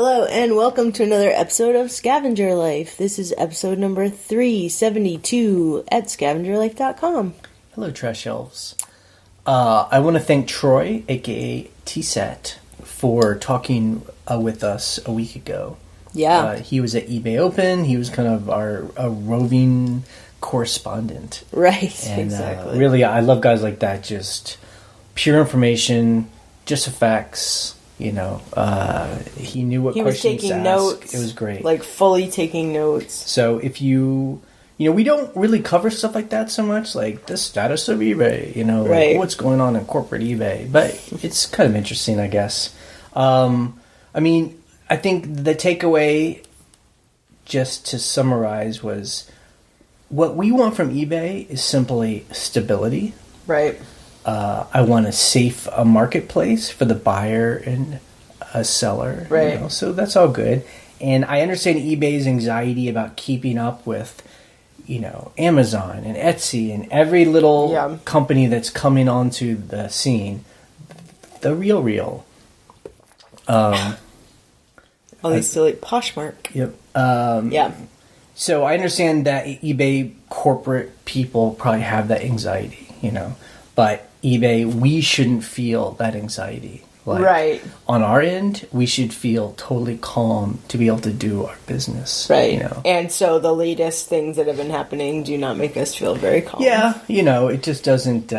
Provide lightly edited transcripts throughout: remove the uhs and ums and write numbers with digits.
Hello and welcome to another episode of Scavenger Life. This is episode number 372 at scavengerlife.com. Hello, Trash Elves. I want to thank Troy, aka T-Set, for talking with us a week ago. Yeah. He was at eBay Open. He was kind of our roving correspondent. Right, and, exactly. Really, I love guys like that. Just pure information, just facts. You know, he knew what questions to ask. He was taking notes. It was great. Like, fully taking notes. So if you know, we don't really cover stuff like that so much, like the status of eBay, you know, right. like what's going on in corporate eBay. But it's kind of interesting, I guess. I mean, I think the takeaway, just to summarize, was what we want from eBay is simply stability. Right. I want a safe marketplace for the buyer and a seller. Right. You know? So that's all good. And I understand eBay's anxiety about keeping up with, you know, Amazon and Etsy and every little company that's coming onto the scene. The real. All these silly Poshmark. Yep. Yeah. So I understand that eBay corporate people probably have that anxiety, you know. But eBay, we shouldn't feel that anxiety. Like, right. On our end, we should feel totally calm to be able to do our business. Right. You know? And so the latest things that have been happening do not make us feel very calm. Yeah, you know, it just doesn't,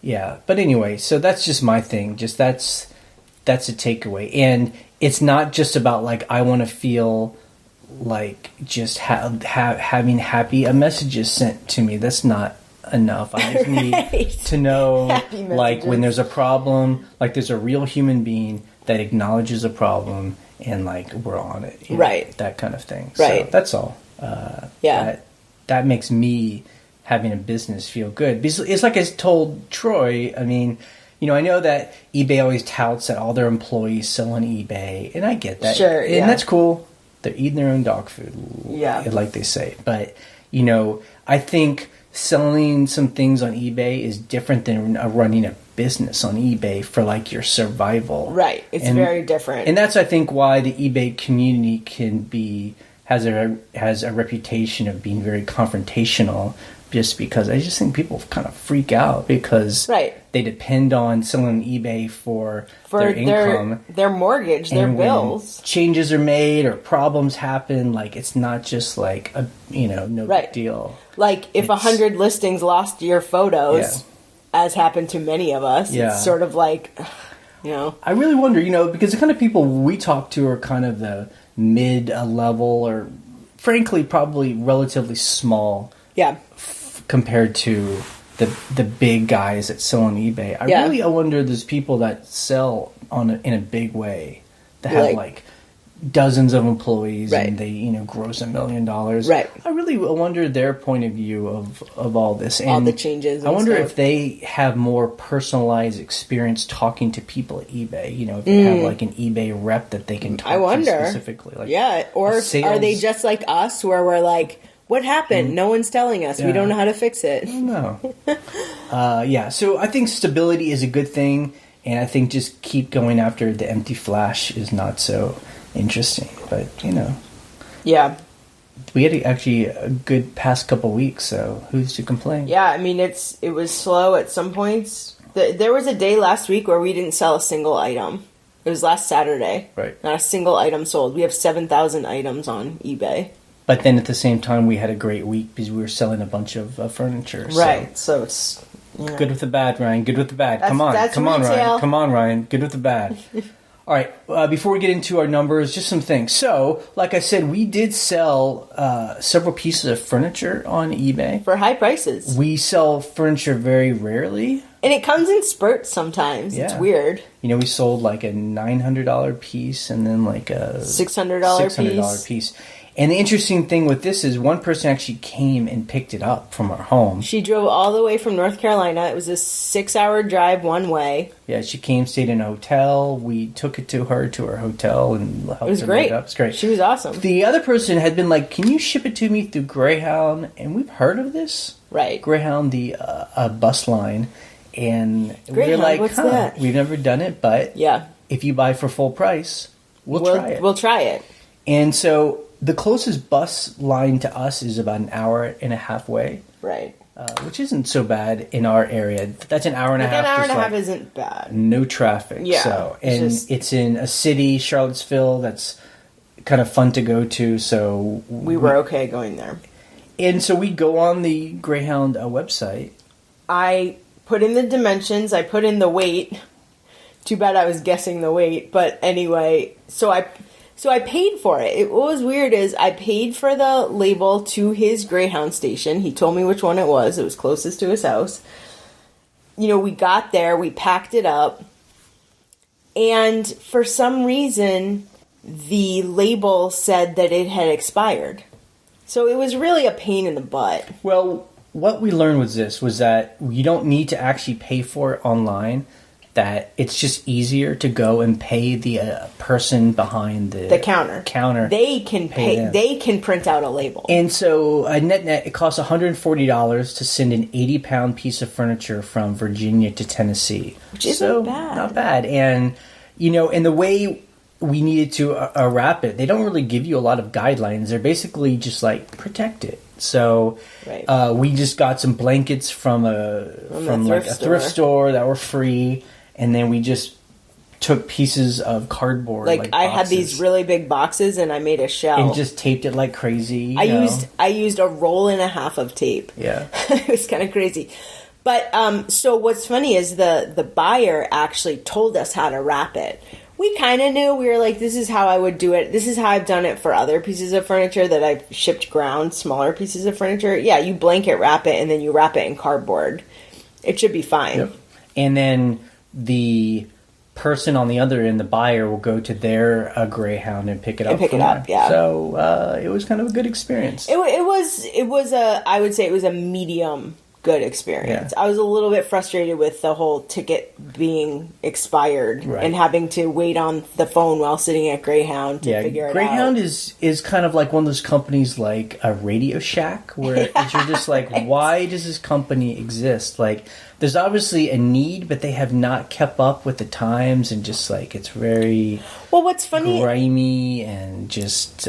yeah. But anyway, so that's just my thing. Just that's a takeaway. And it's not just about, like, I want to feel like just having happy messages sent to me. That's not enough. I just need to know, like, when there's a problem, like, there's a real human being that acknowledges a problem and, like, we're on it. Right. Know, that kind of thing. Right. So that's all. Yeah. That makes me having a business feel good. Because it's like I told Troy, I mean, you know, I know that eBay always touts that all their employees sell on eBay, and I get that. Sure, and that's cool. They're eating their own dog food, like they say. But, you know, I think selling some things on eBay is different than running a business on eBay for, like, your survival. Right. It's very different. And that's, I think, why the eBay community has a reputation of being very confrontational, just because I just think people kind of freak out because they depend on selling on eBay for their income. Their mortgage, their bills. Changes are made or problems happen, like, it's not just like a, you know, no big deal. Like, if 100 listings lost your photos, as happened to many of us, it's sort of like, you know. I really wonder, you know, because the kind of people we talk to are kind of the mid-level or, frankly, probably relatively small. Yeah. Compared to the big guys that sell on eBay. I wonder there's people that sell in a big way that have like dozens of employees and they, you know, gross $1 million. Right. I really wonder their point of view of all this. And all the changes. I wonder if they have more personalized experience talking to people at eBay. You know, if they have like an eBay rep that they can talk to specifically. Like, or are they just like us where we're like, what happened? No one's telling us. We don't know how to fix it. No. So I think stability is a good thing, and I think just keep going after the empty flash is not so interesting. But, you know. Yeah. We had actually a good past couple weeks, so who's to complain? Yeah, I mean, it was slow at some points. There was a day last week where we didn't sell a single item. It was last Saturday. Right. Not a single item sold. We have 7,000 items on eBay. But then at the same time, we had a great week because we were selling a bunch of furniture. Right, so it's... Yeah. Good with the bad, Ryan. Good with the bad. Come on, Ryan. Come on, Ryan. Good with the bad. All right, before we get into our numbers, just some things. So, like I said, we did sell several pieces of furniture on eBay. For high prices. We sell furniture very rarely. And it comes in spurts sometimes. Yeah. It's weird. You know, we sold like a $900 piece and then like a $600 piece. And the interesting thing with this is one person actually came and picked it up from our home. She drove all the way from North Carolina. It was a 6-hour drive one way. Yeah, she came, stayed in a hotel. We took it to her hotel and helped her. It was great. It was great. She was awesome. The other person had been like, can you ship it to me through Greyhound? And we've heard of this. Right. Greyhound, the bus line. And Greyhound, we're like, what's that? We've never done it, but if you buy for full price... we'll try it. We'll try it. And so the closest bus line to us is about an hour and a half away. Right. Which isn't so bad in our area. That's an hour and a half. An hour and a half isn't bad. No traffic. Yeah. So, and it's in a city, Charlottesville, that's kind of fun to go to. So we were okay going there. And so we go on the Greyhound website. I put in the dimensions. I put in the weight. Too bad I was guessing the weight. But anyway, so I paid for it. What was weird is I paid for the label to his Greyhound station. He told me which one it was. It was closest to his house. You know, we got there. We packed it up. And for some reason, the label said that it had expired. So it was really a pain in the butt. Well, what we learned was that you don't need to actually pay for it online. That it's just easier to go and pay the person behind the counter. They can pay. They can print out a label. And so net it costs $140 to send an 80-pound piece of furniture from Virginia to Tennessee, which isn't bad. Not bad. And and the way we needed to wrap it, they don't really give you a lot of guidelines. They're basically just like protect it. So we just got some blankets from a thrift store that were free. And then we just took pieces of cardboard. Like I had these really big boxes, and I made a shell and just taped it like crazy. I used a roll and a half of tape. Yeah, it was kind of crazy. But so what's funny is the buyer actually told us how to wrap it. We kind of knew. We were like, this is how I would do it. This is how I've done it for other pieces of furniture that I've shipped ground, smaller pieces of furniture. Yeah, you blanket wrap it, and then you wrap it in cardboard. It should be fine. Yep. And then the person on the other end, the buyer, will go to their Greyhound and pick it up. Yeah. So it was kind of a good experience. It was I would say it was a medium good experience. Yeah. I was a little bit frustrated with the whole ticket being expired and having to wait on the phone while sitting at Greyhound to figure it out. Greyhound is kind of like one of those companies like a Radio Shack where you're just like, why does this company exist? Like, there's obviously a need, but they have not kept up with the times, and just like it's very what's funny, grimy, and just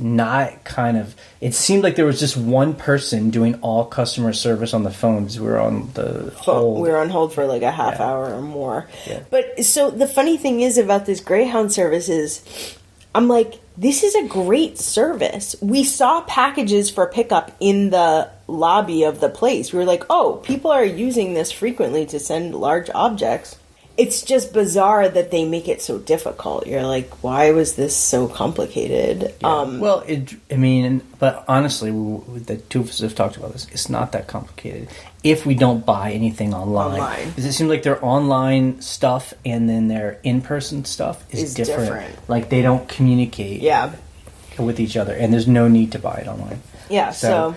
not kind of. It seemed like there was just one person doing all customer service on the phones. We were on the hold. We were on hold for like a half hour or more. Yeah. But so the funny thing is about this Greyhound service is, I'm like, this is a great service. We saw packages for pickup in the lobby of the place. We were like, oh, people are using this frequently to send large objects. It's just bizarre that they make it so difficult. You're like, why was this so complicated? Yeah. But honestly, the two of us have talked about this. It's not that complicated if we don't buy anything online. Because it seems like their online stuff and then their in-person stuff is different. Like, they don't communicate with each other, and there's no need to buy it online. Yeah, so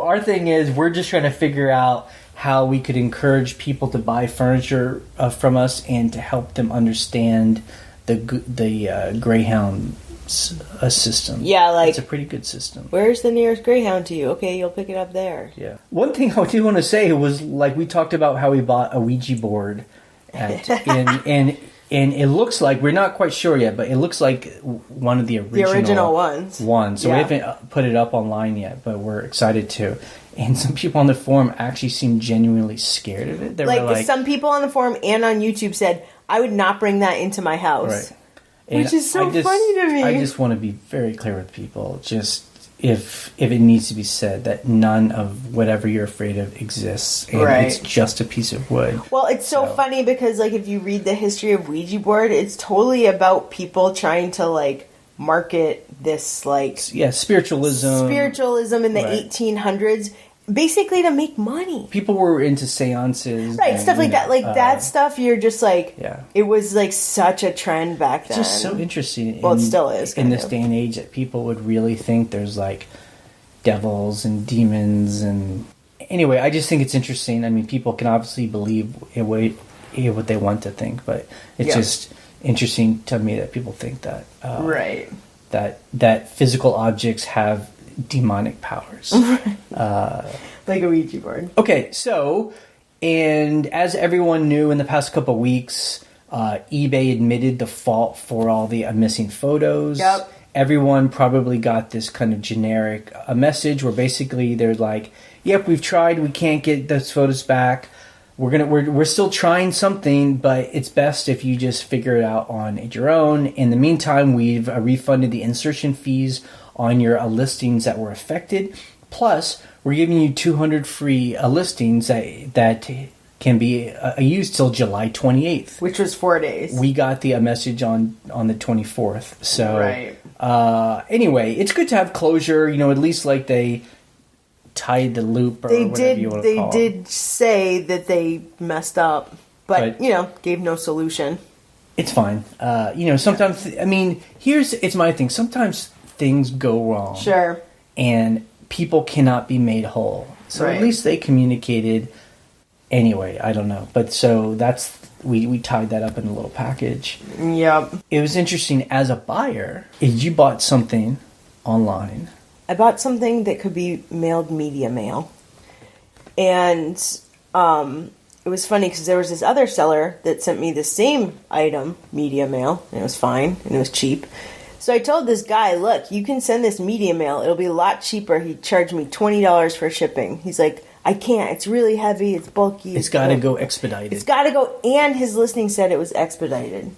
our thing is, we're just trying to figure out how we could encourage people to buy furniture from us and to help them understand the Greyhound system. Yeah, like, it's a pretty good system. Where's the nearest Greyhound to you? Okay, you'll pick it up there. Yeah. One thing I do want to say was, like, we talked about how we bought a Ouija board and it looks like, we're not quite sure yet, but it looks like one of the original ones. So we haven't put it up online yet, but we're excited to. And some people on the forum actually seemed genuinely scared of it. They were like, some people on the forum and on YouTube said, I would not bring that into my house. Right. Which is so funny to me. I just want to be very clear with people. Just if it needs to be said that none of whatever you're afraid of exists, and it's just a piece of wood. Well, it's so funny because, like, if you read the history of Ouija board, it's totally about people trying to, like, market this, like, spiritualism in the 1800s, basically to make money. People were into seances, and, stuff like that. Like, that stuff, you're just like, it was like such a trend back then. It's just so interesting. Well, it still is in this day and age, that people would really think there's like devils and demons. And anyway, I just think it's interesting. I mean, people can obviously believe what they want to think, but it's just interesting to me that people think that that physical objects have demonic powers. Like a Ouija board. Okay, so, and as everyone knew in the past couple of weeks, eBay admitted the fault for all the missing photos. Yep. Everyone probably got this kind of generic message where basically they're like, "Yep, we've tried. We can't get those photos back. We're still trying something, but it's best if you just figure it out on your own. In the meantime, we've refunded the insertion fees on your listings that were affected. Plus, we're giving you 200 free listings that can be used till July 28th. Which was 4 days. We got the message on the 24th. So, right. Anyway, it's good to have closure. At least like they tied the loop or whatever you want to call it. They did say that they messed up, but gave no solution. It's fine. Sometimes, it's my thing. Sometimes things go wrong. Sure. And people cannot be made whole. So at least they communicated. Anyway, I don't know. But so we tied that up in a little package. Yep. It was interesting as a buyer, you bought something online. I bought something that could be mailed media mail. And it was funny because there was this other seller that sent me the same item, media mail, and it was fine, and it was cheap. So I told this guy, look, you can send this media mail. It'll be a lot cheaper. He charged me $20 for shipping. He's like, I can't. It's really heavy. It's bulky. It's got to go expedited. It's got to go. And his listing said it was expedited.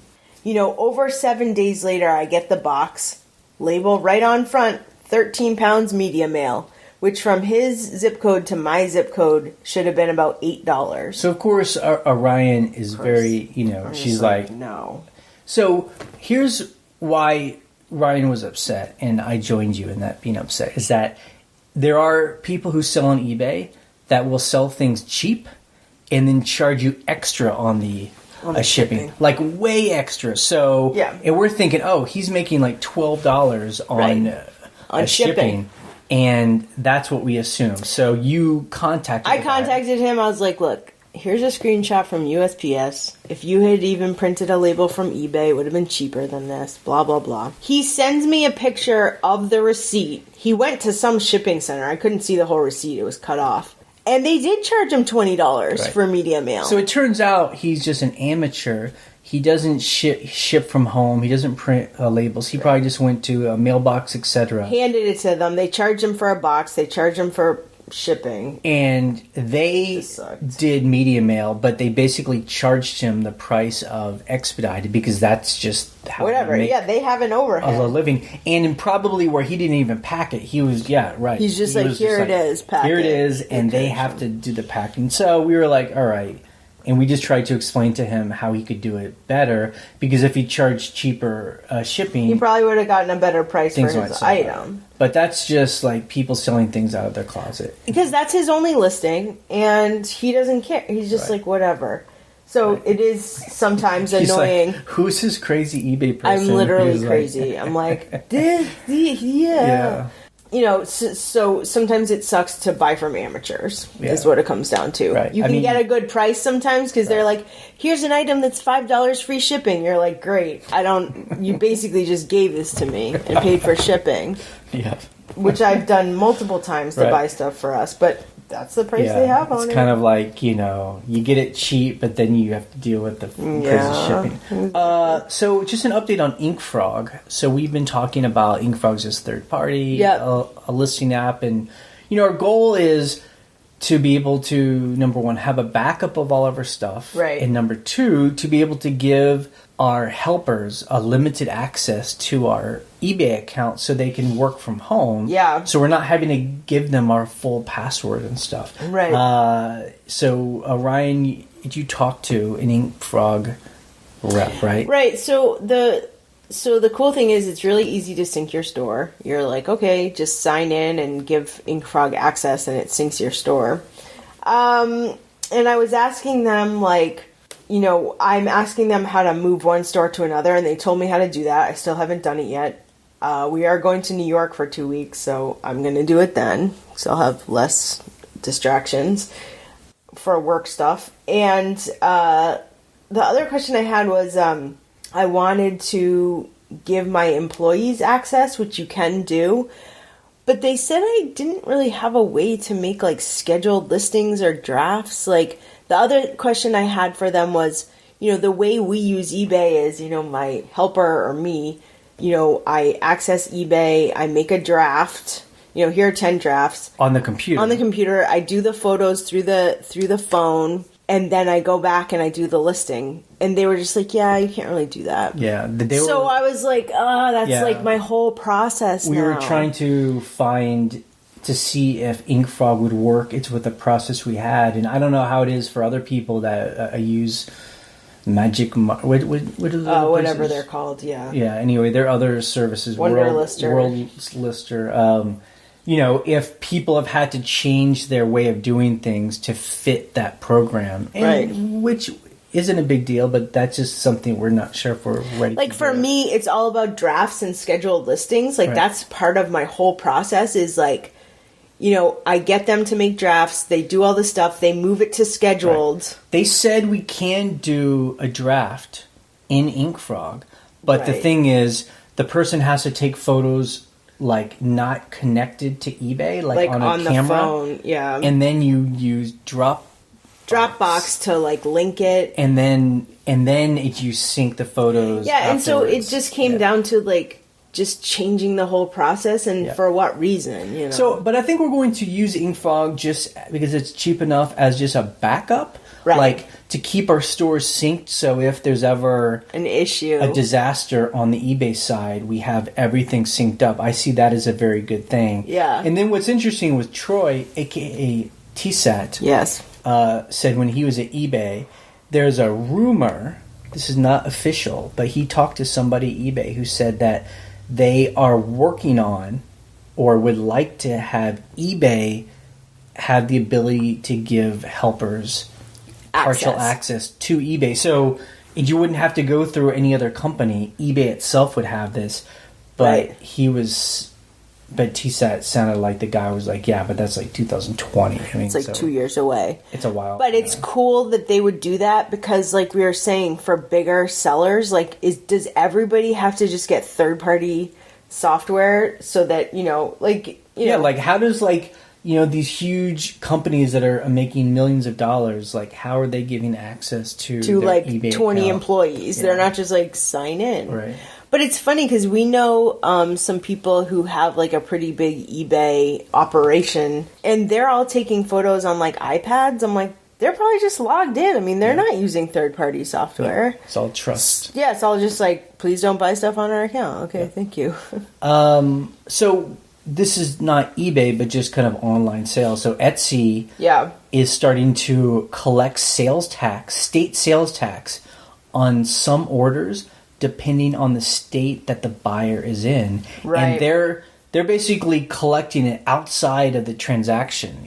Over 7 days later, I get the box, label right on front, 13 pounds media mail, which from his zip code to my zip code should have been about $8. So, of course, Orion is very, she's like, no. So, here's why Ryan was upset, and I joined you in that being upset, is that there are people who sell on eBay that will sell things cheap and then charge you extra on the shipping. Like way extra. So, and we're thinking, he's making like $12 on shipping. And that's what we assume. So you contacted I contacted him. I was like, look, here's a screenshot from USPS. If you had even printed a label from eBay, it would have been cheaper than this, blah, blah, blah. He sends me a picture of the receipt. He went to some shipping center. I couldn't see the whole receipt. It was cut off. And they did charge him $20 for media mail. So it turns out he's just an amateur. He doesn't ship from home. He doesn't print labels. He probably just went to a mailbox, etc. Handed it to them. They charged him for a box. They charged him for shipping. And they did media mail, but they basically charged him the price of expedited because that's just how they make they have an overhead. A living. And probably where he didn't even pack it, he was, right. He's just like, here it is, pack it. Here it is, and they have to do the packing. So we were like, all right. And we just tried to explain to him how he could do it better, because if he charged cheaper shipping, he probably would have gotten a better price for his item. But that's just like people selling things out of their closet. Because that's his only listing, and he doesn't care. He's just like, whatever. So it is sometimes annoying. Like, who's this crazy eBay person? I'm literally crazy. I'm like, yeah. So sometimes it sucks to buy from amateurs, is what it comes down to. Right. You can get a good price sometimes because they're like, here's an item that's $5 free shipping. You're like, great. You basically just gave this to me and paid for shipping. Yeah. Which I've done multiple times to buy stuff for us, but that's the price they have on it. It's kind of like, you get it cheap, but then you have to deal with the crazy shipping. So just an update on Inkfrog. So we've been talking about Inkfrog's this third party, a listing app. And, our goal is to be able to, number one, have a backup of all of our stuff. Right. And number two, to be able to give our helpers a limited access to our eBay account so they can work from home. Yeah. So we're not having to give them our full password and stuff. Right. So Ryan, you talked to an Inkfrog rep, right? Right. So the cool thing is it's really easy to sync your store. You're like, okay, just sign in and give Inkfrog access and it syncs your store. And I was asking them I'm asking them how to move one store to another, and they told me how to do that. I still haven't done it yet. We are going to New York for 2 weeks, so I'm going to do it then. So I'll have less distractions for work stuff. And the other question I had was I wanted to give my employees access, which you can do. But they said I didn't really have a way to make scheduled listings or drafts. The other question I had for them was, the way we use eBay is, my helper or me, I access eBay, I make a draft. Here are 10 drafts. On the computer. On the computer. I do the photos through the phone, and then I go back and I do the listing. And they were just like, yeah, you can't really do that. Yeah. So I was like, that's like my whole process We now. were trying to see if Inkfrog would work. It's with the process we had. And I don't know how it is for other people that use Magic... What are the whatever they're called, yeah. Yeah, anyway, there are other services. Wonderlister. Worldlister. If people have had to change their way of doing things to fit that program. Right. Which isn't a big deal, but that's just something we're not sure if we're ready to do. For me, it's all about drafts and scheduled listings. That's part of my whole process is I get them to make drafts, they do all the stuff, they move it to scheduled. Right. They said we can do a draft in Inkfrog, but the thing is, the person has to take photos not connected to eBay, on a camera. The phone, yeah. And then you use Dropbox to link it, and then you sync the photos. Yeah, afterwards. And so it just came down to just changing the whole process, and for what reason, So, but I think we're going to use Inkfrog just because it's cheap enough as just a backup, right? To keep our stores synced. So if there's ever an issue, a disaster on the eBay side, we have everything synced up. I see that as a very good thing. Yeah. And then what's interesting with Troy, aka TSAT, yes, said when he was at eBay, there's a rumor. This is not official, but he talked to somebody at eBay who said that they are working on or would like to have eBay have the ability to give helpers partial access to eBay. So you wouldn't have to go through any other company. eBay itself would have this. But but TSAT sounded like the guy was like, yeah, but that's 2020. I mean, it's 2 years away. It's a while. But it's cool that they would do that because, we were saying, for bigger sellers, does everybody have to just get third-party software so that, how does, these huge companies that are making millions of dollars, how are they giving access to their eBay 20 account? employees? Yeah. They're not just, sign in. Right. But it's funny because we know some people who have a pretty big eBay operation, and they're all taking photos on iPads. I'm like, they're probably just logged in. I mean, they're not using third-party software. Yeah. It's all trust. Yeah, it's all just please don't buy stuff on our account. Okay, thank you. So this is not eBay, but just kind of online sales. So Etsy is starting to collect state sales tax on some orders, depending on the state that the buyer is in. Right. And they're basically collecting it outside of the transaction.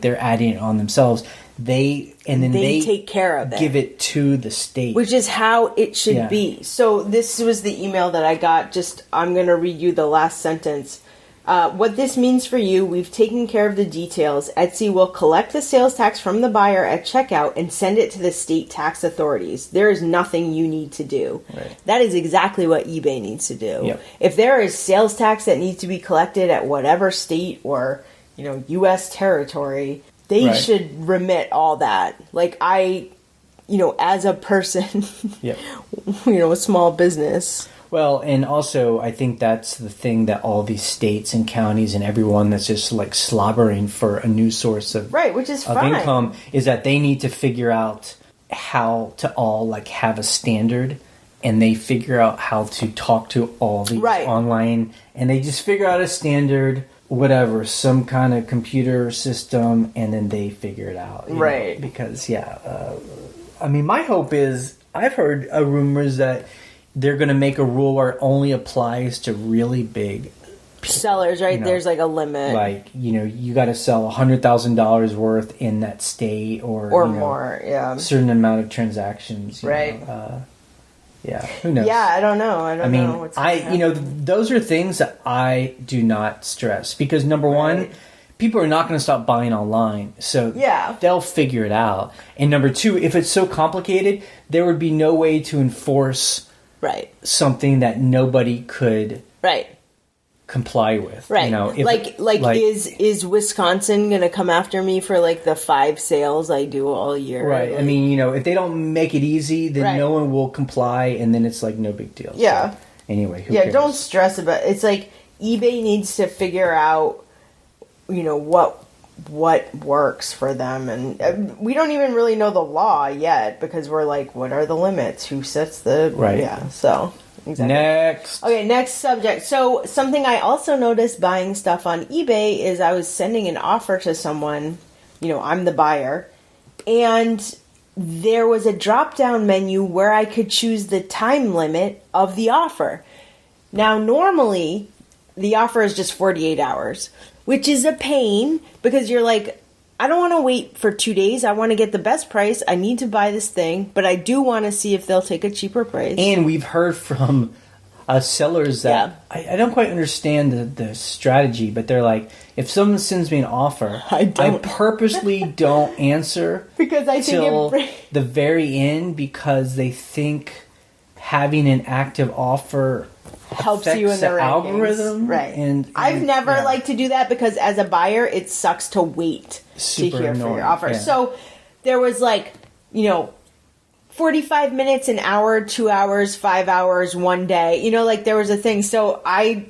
They're adding it on themselves. They take care of it. Give it to the state. Which is how it should be. So this was the email that I got. I'm going to read you the last sentence. What this means for you, we've taken care of the details. Etsy will collect the sales tax from the buyer at checkout and send it to the state tax authorities. There is nothing you need to do. Right. That is exactly what eBay needs to do. Yep. If there is sales tax that needs to be collected at whatever state or, U.S. territory, they should remit all that. As a person, a small business. Well, and also I think that's the thing that all these states and counties and everyone that's just slobbering for a new source of which is fine. Income is that they need to figure out how to all have a standard, and they figure out how to talk to all these online, and they just figure out a standard, whatever, some kind of computer system, and then they figure it out. Right. Because my hope is, I've heard rumors that they're going to make a rule where it only applies to really big sellers, right? There's a limit. You got to sell $100,000 worth in that state or more, a certain amount of transactions. Right. Who knows? Yeah, I don't know. I know what's those are things that I do not stress because number one, people are not going to stop buying online. So they'll figure it out. And number two, if it's so complicated, there would be no way to enforce something that nobody could comply with. Right. You know, is Wisconsin going to come after me for like the 5 sales I do all year? Right. Like, I mean, you know, if they don't make it easy, then no one will comply, and then it's like no big deal. Yeah. So, anyway, who cares? Don't stress about it. It's like eBay needs to figure out, you know, what works for them, and we don't even really know the law yet because we're like, what are the limits? Who sets the so exactly. Next subject. So something I also noticed buying stuff on eBay is I was sending an offer to someone, you know, I'm the buyer, and there was a drop down menu where I could choose the time limit of the offer. Now normally the offer is just 48 hours, which is a pain because you're like, I don't want to wait for 2 days. I want to get the best price. I need to buy this thing, but I do want to see if they'll take a cheaper price. And we've heard from sellers that I don't quite understand the strategy, but they're like, if someone sends me an offer, I purposely don't answer because I think till the very end because they think having an active offer helps you in the algorithm, right? And I've never liked to do that because as a buyer, it sucks to wait to hear for your offer. Yeah. So there was like, you know, 45 minutes, an hour, 2 hours, 5 hours, 1 day. You know, like there was a thing. So I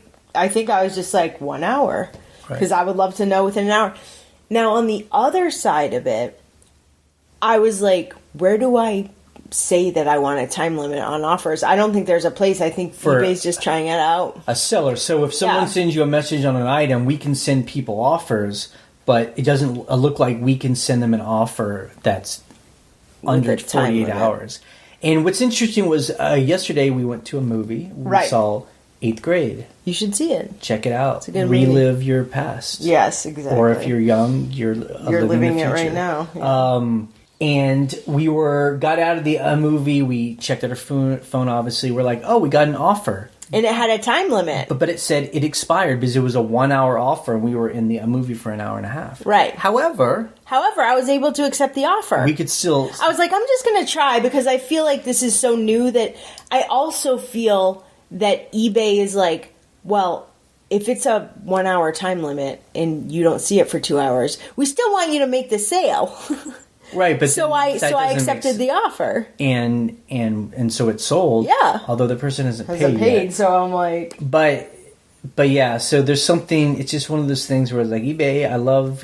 think I was just like 1 hour because I would love to know within an hour. Now on the other side of it, I was like, where do I say that I want a time limit on offers? I don't think there's a place. I think eBay's just trying it out. A seller. So if someone sends you a message on an item, we can send people offers, but it doesn't look like we can send them an offer that's under 48 hours. And what's interesting was yesterday we went to a movie. We saw 8th Grade. You should see it. Check it out. It's a good Relive your past. Yes, exactly. Or if you're young, you're living it right now. Yeah. And we got out of the movie. We checked out our phone, obviously. We're like, oh, we got an offer. And it had a time limit. But it said it expired because it was a 1 hour offer and we were in the movie for an hour and a half. Right. However, I was able to accept the offer. We could still... I was like, I'm just going to try because I feel like this is so new that I also feel that eBay is like, well, if it's a 1 hour time limit and you don't see it for 2 hours, we still want you to make the sale. Right, but so I accepted the offer, and so it sold. Yeah, although the person hasn't paid yet. So I'm like, but yeah. So there's something. It's just one of those things where it's like eBay. I love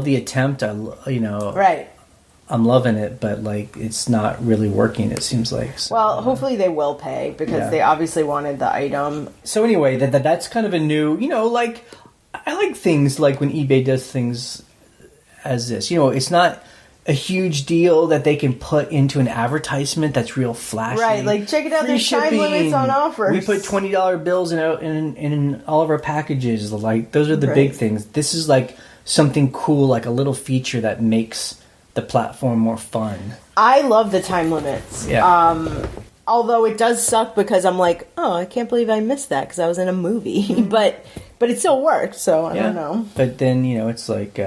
the attempt. right. I'm loving it, but like it's not really working. It seems like. So, well, hopefully they will pay because they obviously wanted the item. So anyway, that's kind of a new. Like I like things like when eBay does things as this. It's not a huge deal that they can put into an advertisement that's real flashy. Right, like check it out, there's time limits on offers. We put $20 bills in all of our packages. Like those are the big things. This is like something cool, like a little feature that makes the platform more fun. I love the time limits. Yeah. Although it does suck because I'm like, oh, I can't believe I missed that because I was in a movie. but it still worked, so I don't know. But then, it's like,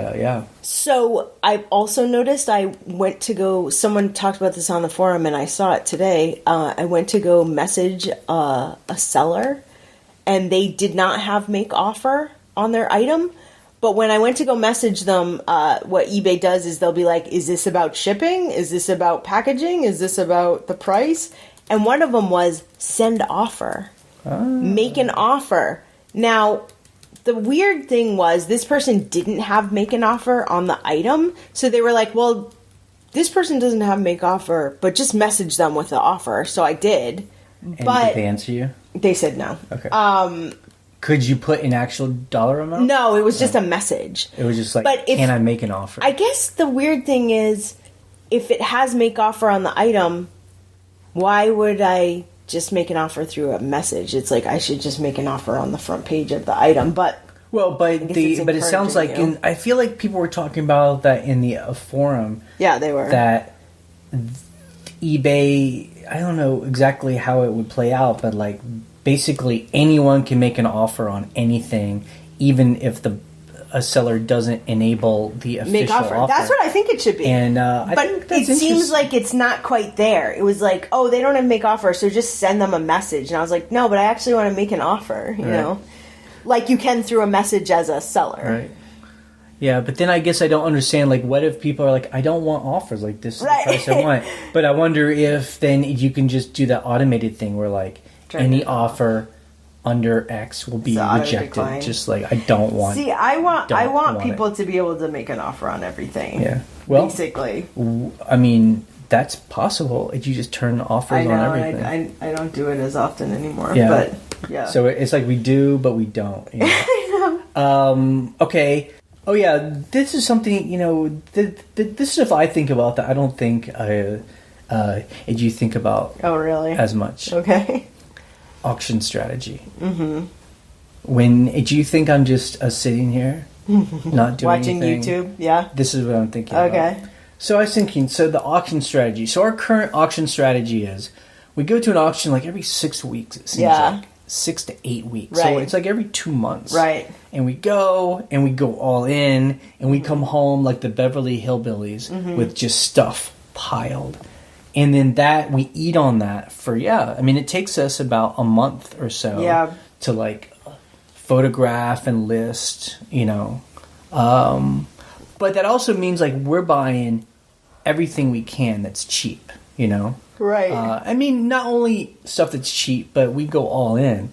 So I've also noticed someone talked about this on the forum and I saw it today. I went to go message a seller and they did not have make offer on their item. But when I went to go message them, what eBay does is they'll be like, is this about shipping? Is this about packaging? Is this about the price? And one of them was send offer. Make an offer. Now, the weird thing was this person didn't have make an offer on the item. So they were like, well, this person doesn't have make offer, but just message them with the offer. So I did. And did they answer you? They said no. Okay. Could you put an actual dollar amount? No, it was just a message. It was just like, can I make an offer? I guess the weird thing is, if it has make offer on the item, why would I just make an offer through a message? It's like I should just make an offer on the front page of the item. But it sounds like I feel like people were talking about that in the forum. Yeah, they were. That eBay, I don't know exactly how it would play out, but like basically anyone can make an offer on anything, even if the a seller doesn't enable the official offer. That's what I think it should be. And I think it seems like it's not quite there. It was like, oh, they don't have make offer, so just send them a message. And I was like, no, but I actually want to make an offer, you know? Like you can through a message as a seller. Right. Yeah, but then I guess I don't understand, like, what if people are like, I don't want offers, like, this is the price I want. But I wonder if then you can just do that automated thing where, like, any offer under X will be rejected. Decline. Just like, I don't want... See, I want people to be able to make an offer on everything. Yeah. Well, basically. I mean, that's possible if you just turn offers on everything. I don't do it as often anymore, yeah. But, yeah. So it's like we do, but we don't. You know? I know. Okay. Oh yeah, this is something, you know, this stuff I think about that I don't think you think about as much. Okay. Auction strategy. Mm-hmm. Do you think I'm just sitting here, not doing watching anything? YouTube? Yeah. This is what I'm thinking about. So I was thinking, the auction strategy. So our current auction strategy is we go to an auction like every 6 weeks, it seems like. 6 to 8 weeks. Right. So it's like every 2 months. Right. And we go all in and we come home like the Beverly Hillbillies with just stuff piled. And then we eat on that for, I mean, it takes us about a month or so to like photograph and list, you know. But that also means like we're buying everything we can that's cheap, you know. Right. I mean, not only stuff that's cheap, but we go all in.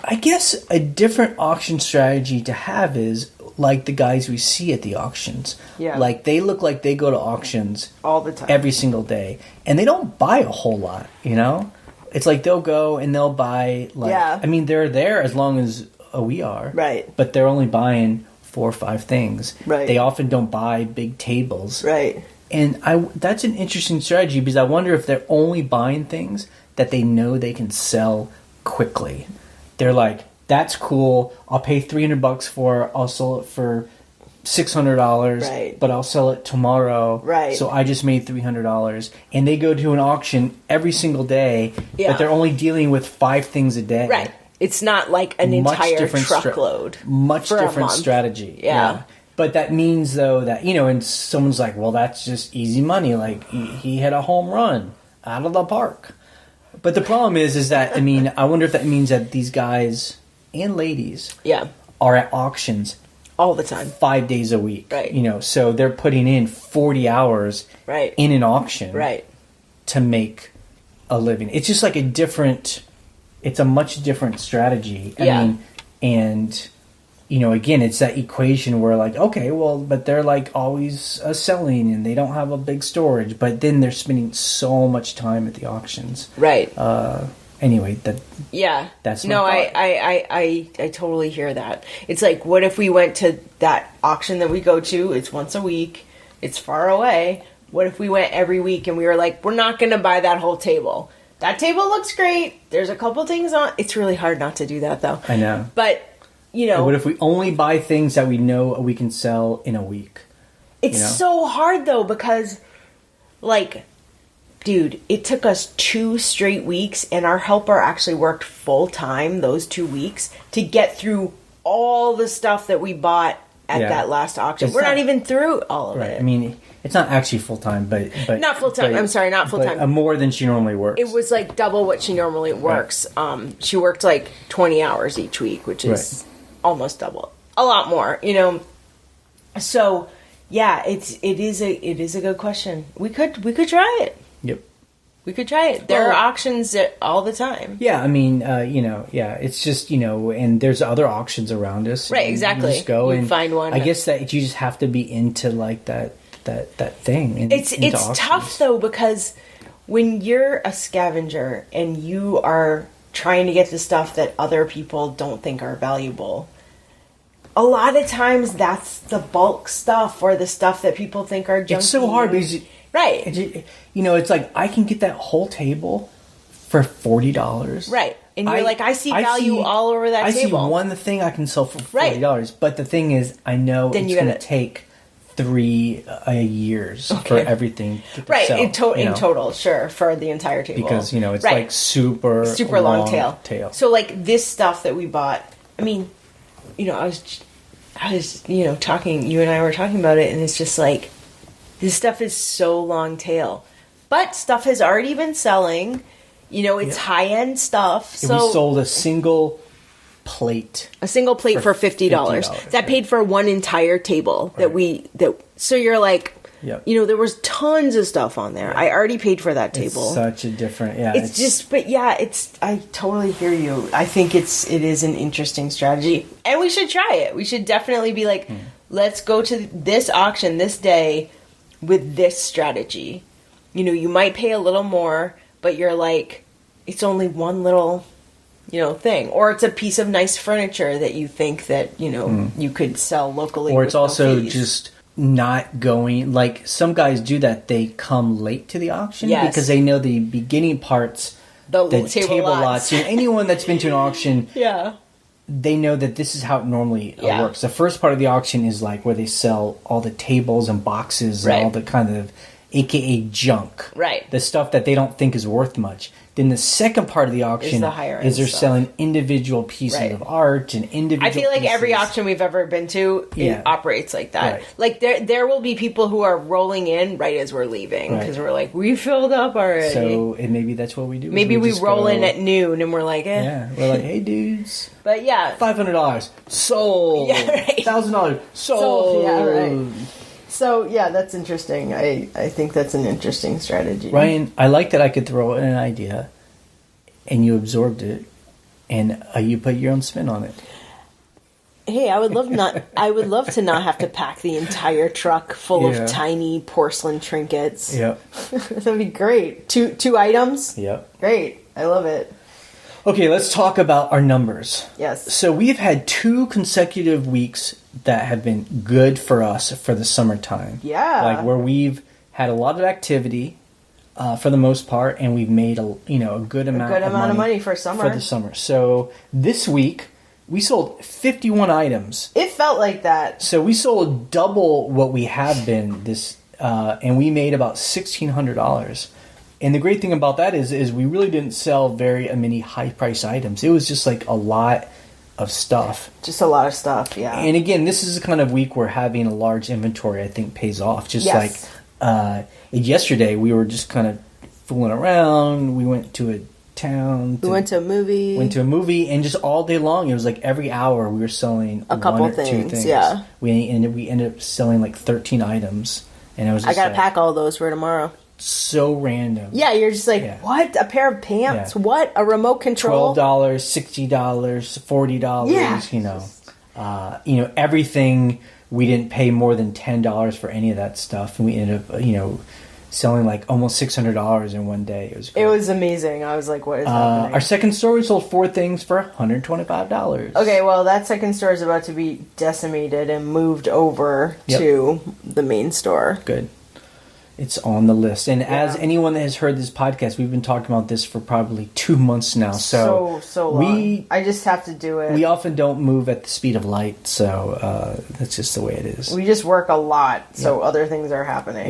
I guess a different auction strategy to have is like the guys we see at the auctions. Yeah. Like they look like they go to auctions all the time, every single day, and they don't buy a whole lot. You know, it's like they'll go and they'll buy like. Yeah. I mean, they're there as long as we are. Right. But they're only buying 4 or 5 things. Right. They often don't buy big tables. Right. And that's an interesting strategy because I wonder if they're only buying things that they know they can sell quickly. They're like, that's cool. I'll pay $300 for it. I'll sell it for $600, but I'll sell it tomorrow. Right. So I just made $300. And they go to an auction every single day, but they're only dealing with 5 things a day. Right. It's not like an entire truckload. Much different strategy. Yeah. But that means, though, that, you know, and someone's like, well, that's just easy money. Like, he hit a home run out of the park. But the problem is that, I mean, I wonder if that means that these guys and ladies are at auctions all the time, 5 days a week. Right. You know, so they're putting in 40 hours in an auction to make a living. It's just like it's a much different strategy. I mean, and... You know, again, it's that equation where, like, okay, well, but they're, like, always selling and they don't have a big storage. But then they're spending so much time at the auctions. Right. Anyway, that's my thought. I totally hear that. It's like, what if we went to that auction that we go to? It's once a week. It's far away. What if we went every week and we were like, we're not going to buy that whole table. That table looks great. There's a couple things on. It's really hard not to do that, though. I know. But... You know, and what if we only buy things that we know we can sell in a week? It's so hard, though, because, like, dude, it took us 2 straight weeks, and our helper actually worked full-time those 2 weeks to get through all the stuff that we bought at that last auction. We're not even through all of it. I mean, it's not actually full-time, but not full-time. I'm sorry, not full-time. More than she normally works. It was, like, double what she normally works. She worked, like, 20 hours each week, which is... almost double, a lot more, you know. So, yeah, it is a good question. We could try it. Yep, we could try it. There are auctions all the time. Yeah, I mean, you know, it's just, you know, and there's other auctions around us. Right, exactly. You just go and find one. I guess that you just have to be into like that thing. It's tough though, because when you're a scavenger and you are trying to get the stuff that other people don't think are valuable, a lot of times that's the bulk stuff or the stuff that people think are junky. It's so hard because you know, it's like I can get that whole table for $40. Right. And you're like, I see value all over that table. I see one thing I can sell for $40. But the thing is, I know it's going to take 3 years for everything to sell. In total, sure, for the entire table. Because, you know, it's like super long tail. So, like, this stuff that we bought, I mean, you know, I I was, talking, you and I were talking about it, and it's just like, this stuff is so long tail. But stuff has already been selling. It's high-end stuff. So we sold a single plate. A single plate for $50. That paid for one entire table so you're like, there was tons of stuff on there. I already paid for that table. It's such a different, I totally hear you. I think it is an interesting strategy. And we should try it. We should definitely be like, let's go to this auction this day with this strategy. You might pay a little more, but you're like, it's only one little, thing. Or it's a piece of nice furniture that you think that, you could sell locally. Or it's also just not going, like some guys do that. They come late to the auction because they know the beginning parts, the table lots. Anyone that's been to an auction, they know that this is how it normally works. The first part of the auction is like where they sell all the tables and boxes and all the kind of AKA junk. Right. The stuff that they don't think is worth much. Then the second part of the auction is they're selling individual pieces of art and individual I feel like pieces. every auction we've ever been to it operates like that. Right. Like there will be people who are rolling in right as we're leaving because we're like, we filled up already. So and maybe that's what we do. Maybe we roll in at noon and we're like, Yeah, we're like, hey dudes. But $500 sold. Yeah, right. $1,000 sold. Yeah, right. So, that's interesting. I think that's an interesting strategy. Ryan, I like that I could throw in an idea, and you absorbed it, and you put your own spin on it. Hey, I would love to not have to pack the entire truck full of tiny porcelain trinkets. Yep. That'd be great. Two items? Yep. Great. I love it. Okay, let's talk about our numbers. Yes. So we've had 2 consecutive weeks that have been good for us for the summertime. Yeah. Like where we've had a lot of activity for the most part, and we've made a good amount of money for summer. For the summer. So this week we sold 51 items. It felt like that. So we sold double what we have been and we made about $1,600. And the great thing about that is we really didn't sell very many high-priced items. It was just like a lot of stuff. Just a lot of stuff, yeah. And again, this is the kind of week where having a large inventory, I think, pays off. Just like yesterday, we were just kind of fooling around. We went to a town. We went to a movie. And just all day long, it was like every hour we were selling a couple one or things, 2 things. Yeah. We ended up selling like 13 items. And I was just I got to pack all those for tomorrow. So random. Yeah, you're just like, what? A pair of pants? Yeah. What? A remote control? $12, $60, $40. Yeah. Everything. We didn't pay more than $10 for any of that stuff, and we ended up, selling like almost $600 in one day. It was amazing. I was like, what is happening? Our second store, we sold 4 things for $125. Okay, well, that second store is about to be decimated and moved over to the main store. Good. It's on the list. And as anyone that has heard this podcast, we've been talking about this for probably 2 months now. So long. I just have to do it. We often don't move at the speed of light, so that's just the way it is. We just work a lot, so other things are happening.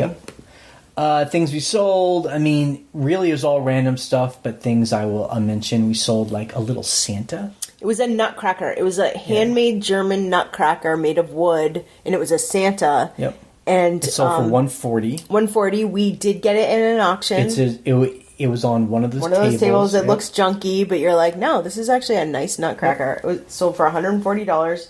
Yep. Things we sold, really it was all random stuff, but things I will mention. We sold like a little Santa. It was a nutcracker. It was a handmade German nutcracker made of wood, and it was a Santa. Yep. And it sold for $140. $140. We did get it in an auction. It was on one of those tables. One of those tables that looks junky, but you're like, no, this is actually a nice nutcracker. It was sold for $140.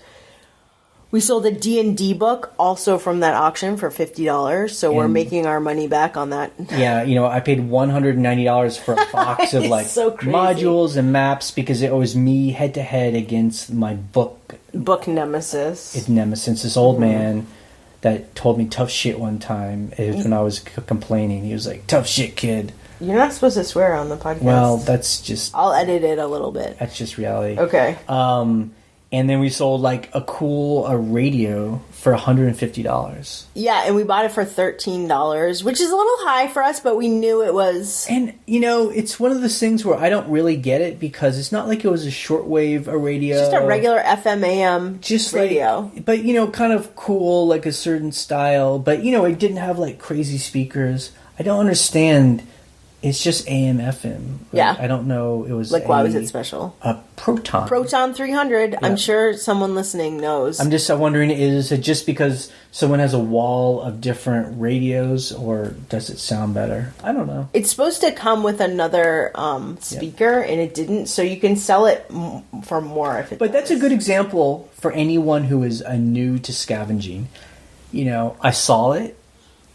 We sold a D&D book also from that auction for $50, so we're making our money back on that. Yeah, I paid $190 for a box of like modules and maps because it was me head to head against my book nemesis. This old man that told me tough shit one time when I was complaining. He was like, tough shit, kid. You're not supposed to swear on the podcast. Well, that's just... I'll edit it a little bit. That's just reality. Okay. And then we sold like a radio for $150. Yeah, and we bought it for $13, which is a little high for us, but we knew it was... And, it's one of those things where I don't really get it because it's not like it was a shortwave radio. It's just a regular FM AM radio. But, kind of cool, like a certain style. But, it didn't have like crazy speakers. I don't understand It's just AM FM. Yeah. I don't know. It was why was it special? A Proton. Proton 300. Yeah. I'm sure someone listening knows. I'm just wondering, is it just because someone has a wall of different radios, or does it sound better? I don't know. It's supposed to come with another speaker, and it didn't, so you can sell it for more if it But that's a good example for anyone who is new to scavenging. I saw it.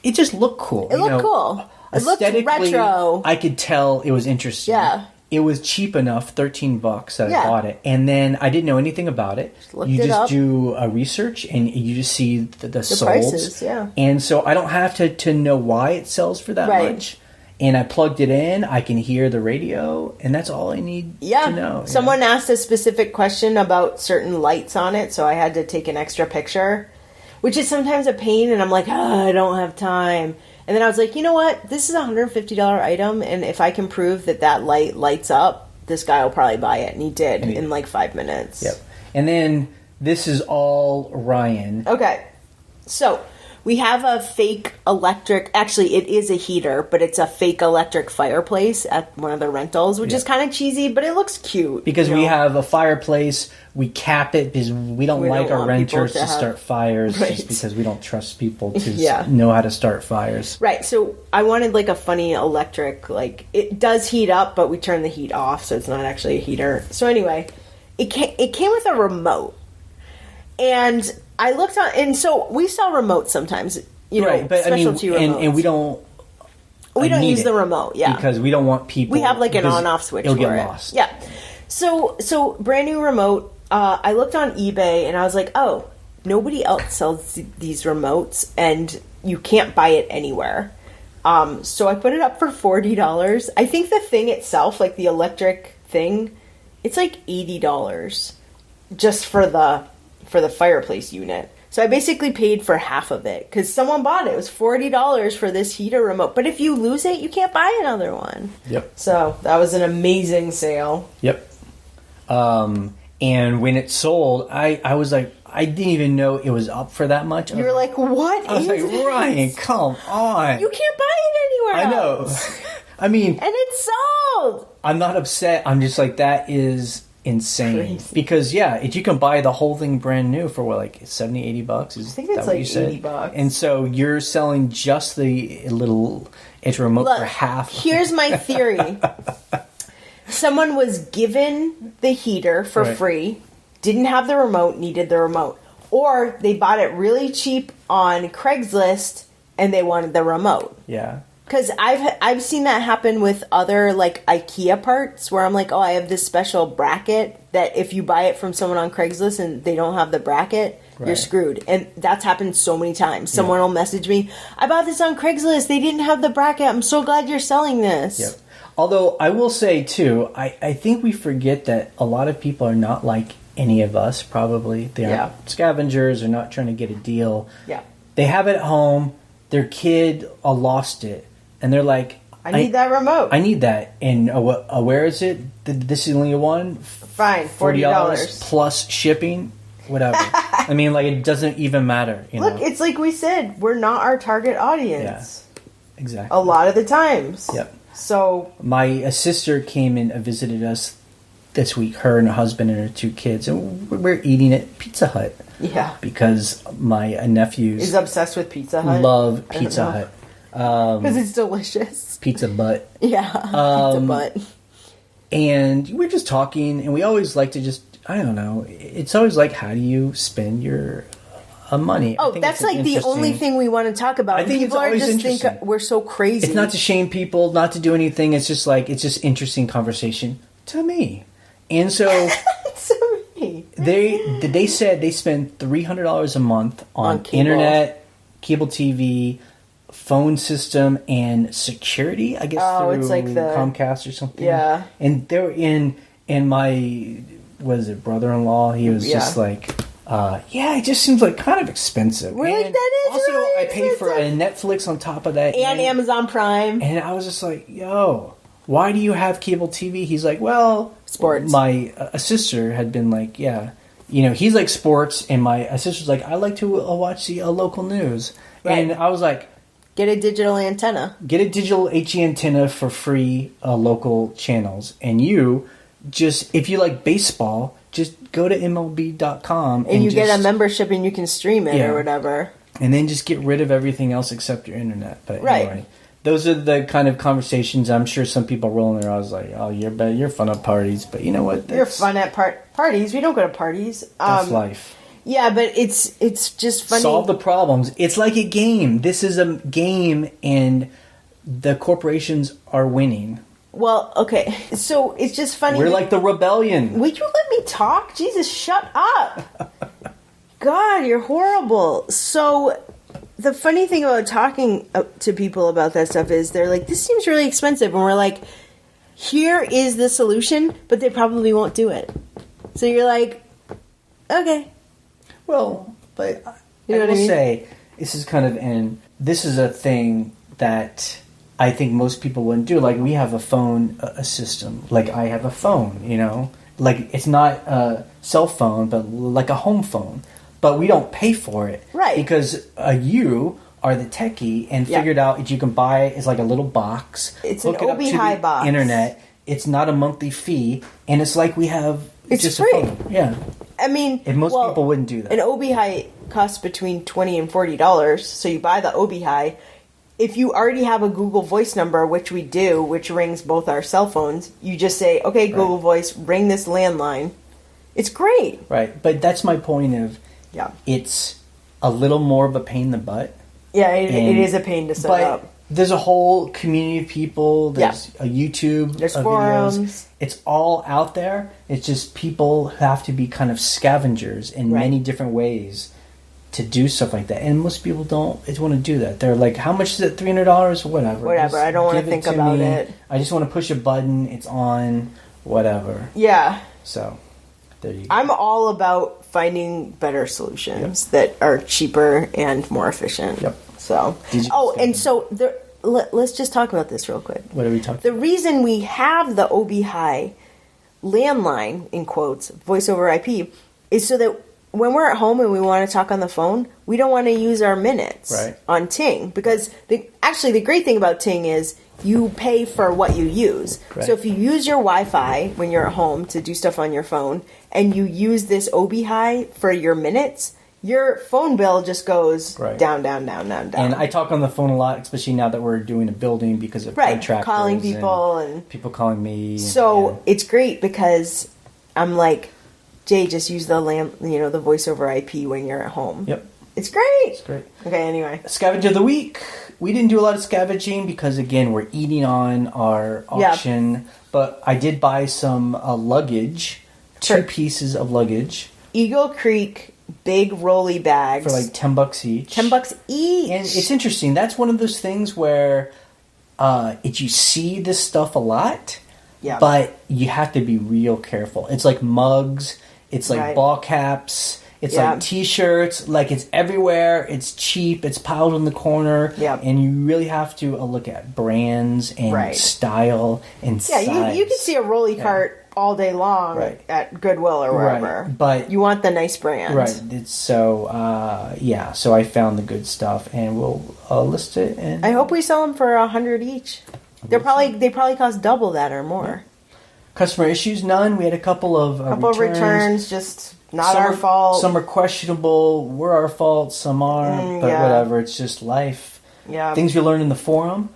It just looked cool. It looked cool. It looked retro. I could tell it was interesting. Yeah. It was cheap enough, $13 that I bought it. And then I didn't know anything about it. You just do a research and you just see the solds. Prices, yeah. And so I don't have to know why it sells for that much. And I plugged it in, I can hear the radio, and that's all I need to know. Someone asked a specific question about certain lights on it, so I had to take an extra picture, which is sometimes a pain, and I'm like, I don't have time. And then I was like, you know what? This is a $150 item, and if I can prove that light lights up, this guy will probably buy it. And he did in like 5 minutes. Yep. And then this is all Ryan. Okay. So we have a fake electric, actually it is a heater, but it's a fake electric fireplace at one of the rentals, which is kind of cheesy, but it looks cute. Because we have a fireplace, we cap it because we don't like our renters to start fires just because we don't trust people to know how to start fires. Right, so I wanted like a funny electric, like it does heat up, but we turn the heat off, so it's not actually a heater. So anyway, it came with a remote. And I looked on, and so we sell remotes sometimes, but specialty remotes. And we don't use the remote, because we don't want people. We have like an on-off switch. It'll get lost. Yeah. So brand new remote. I looked on eBay and I was like, oh, nobody else sells these remotes, and you can't buy it anywhere. So I put it up for $40. I think the thing itself, like the electric thing, it's like $80 just for the fireplace unit. So I basically paid for half of it because someone bought it. It was $40 for this heater remote. But if you lose it, you can't buy another one. Yep. So that was an amazing sale. Yep. And when it sold, I was like, I didn't even know it was up for that much. You were like, what? I was like, Ryan, come on. You can't buy it anywhere else. I know. I mean. And it's sold. I'm not upset. I'm just like, that is insane. Crazy. Because if you can buy the whole thing brand new for what, like $70-$80? I think it's like $80. And so you're selling just the little remote for half. Here's my theory. Someone was given the heater for free, didn't have the remote, needed the remote. Or they bought it really cheap on Craigslist and they wanted the remote. Yeah. Because I've seen that happen with other like IKEA parts where I'm like, oh, I have this special bracket that if you buy it from someone on Craigslist and they don't have the bracket, you're screwed. And that's happened so many times. Someone will message me, I bought this on Craigslist. They didn't have the bracket. I'm so glad you're selling this. Yep. Although I will say too, I think we forget that a lot of people are not like any of us. Probably they aren't scavengers. They're not trying to get a deal. Yeah. They have it at home. Their kid lost it. And they're like, I need that remote. I need that. And where is it? This is only one? Fine, $40. Plus shipping? Whatever. I mean, like, it doesn't even matter. Look, it's like we said. We're not our target audience. Yeah, exactly. A lot of the times. Yep. So my sister came and visited us this week, her and her husband and her 2 kids. And we're eating at Pizza Hut. Yeah. Because my nephews... He's obsessed with Pizza Hut. Love Pizza Hut. Because it's delicious. Pizza butt. Yeah, pizza butt. And we're just talking, and we always like to just, I don't know, it's always like, how do you spend your money? Oh, that's like the only thing we want to talk about. I think people are just think we're so crazy. It's not to shame people, not to do anything. It's just like, it's just interesting conversation to me. And so... They said they spend $300 a month on internet, cable TV, phone system, and security, I guess, through it's like the Comcast or something. Yeah. And they're in my, brother-in-law, he was just like, it just seems like kind of expensive. We're like, that is also, really I paid for a Netflix on top of that. And Amazon Prime. And I was just like, yo, why do you have cable TV? He's like, well... Sports. My sister had been like, he's like sports, and my sister's like, I like to watch the local news. Right. And I was like, Get a digital antenna. Get a digital HE antenna for free local channels. And you just, if you like baseball, just go to MLB.com. And you get a membership and you can stream it or whatever. And then just get rid of everything else except your internet. But right. Anyway, those are the kind of conversations I'm sure some people rolling their eyes like, oh, you're fun at parties. But you know what? You're fun at parties. We don't go to parties. That's life. Yeah, but it's just funny. Solve the problems. It's like a game. This is a game, and the corporations are winning. Well, okay. So it's just funny. We're like the rebellion. Will you let me talk? Jesus, shut up. God, you're horrible. So the funny thing about talking to people about that stuff is they're like, this seems really expensive. And we're like, here is the solution, but they probably won't do it. So you're like, okay. Well, but you know I will what I mean? say, this is a thing that I think most people wouldn't do. Like, we have a phone, a system. Like, I have a phone, you know? Like, it's not a cell phone, but like a home phone. But we don't pay for it. Right. Because you are the techie and figured out that you can buy, it's like a little box. It's an OB-Hi box. Internet. It's not a monthly fee. And it's like we have just free. a phone. Yeah. I mean, and most people wouldn't do that. An OB-Hi costs between $20 and $40, so you buy the OB-Hi. If you already have a Google Voice number, which we do, which rings both our cell phones, you just say, okay, Google Voice, ring this landline. It's great. Right, but that's my point of, it's a little more of a pain in the butt. Yeah, it is a pain to set up. There's a whole community of people. There's a YouTube. There's forums. Videos. It's all out there. It's just people have to be kind of scavengers in many different ways to do stuff like that. And most people don't want to do that. They're like, how much is it? $300? Whatever. Whatever. I don't want to think about it. I just want to push a button. It's on. Whatever. Yeah. So, there you go. I'm all about finding better solutions that are cheaper and more efficient. Yep. So, and so let's just talk about this real quick. What are we talking about? The reason we have the OB-Hi landline, in quotes, voice over IP, is so that when we're at home and we want to talk on the phone, we don't want to use our minutes on Ting. Because the great thing about Ting is you pay for what you use. Correct. So if you use your Wi-Fi when you're at home to do stuff on your phone, and you use this OB-Hi for your minutes, your phone bill just goes down, down, down, down, down. And I talk on the phone a lot, especially now that we're doing a building because of contractors. Calling people and people calling me. So it's great because I'm like, Jay, just use the voice over IP when you're at home. Yep. It's great. It's great. Okay, anyway. Scavenger of the week. We didn't do a lot of scavenging because, again, we're eating on our auction. Yeah. But I did buy some luggage, 2 pieces of luggage. Eagle Creek big rolly bags for like $10 each. $10 each. And it's interesting. That's one of those things where you see this stuff a lot, but you have to be real careful. It's like mugs. It's like ball caps. It's like T-shirts. Like, it's everywhere. It's cheap. It's piled in the corner. And you really have to look at brands and style and size. Yeah, you can see a rolly cart all day long at Goodwill or wherever. But you want the nice brand. Right. So I found the good stuff, and we'll list it. And I hope we sell them for $100 each. They probably cost double that or more. Customer issues, none. We had a couple of returns, just not our fault. Some are questionable. We're our fault. Some are, but whatever. It's just life. Yeah. Things we learned in the forum.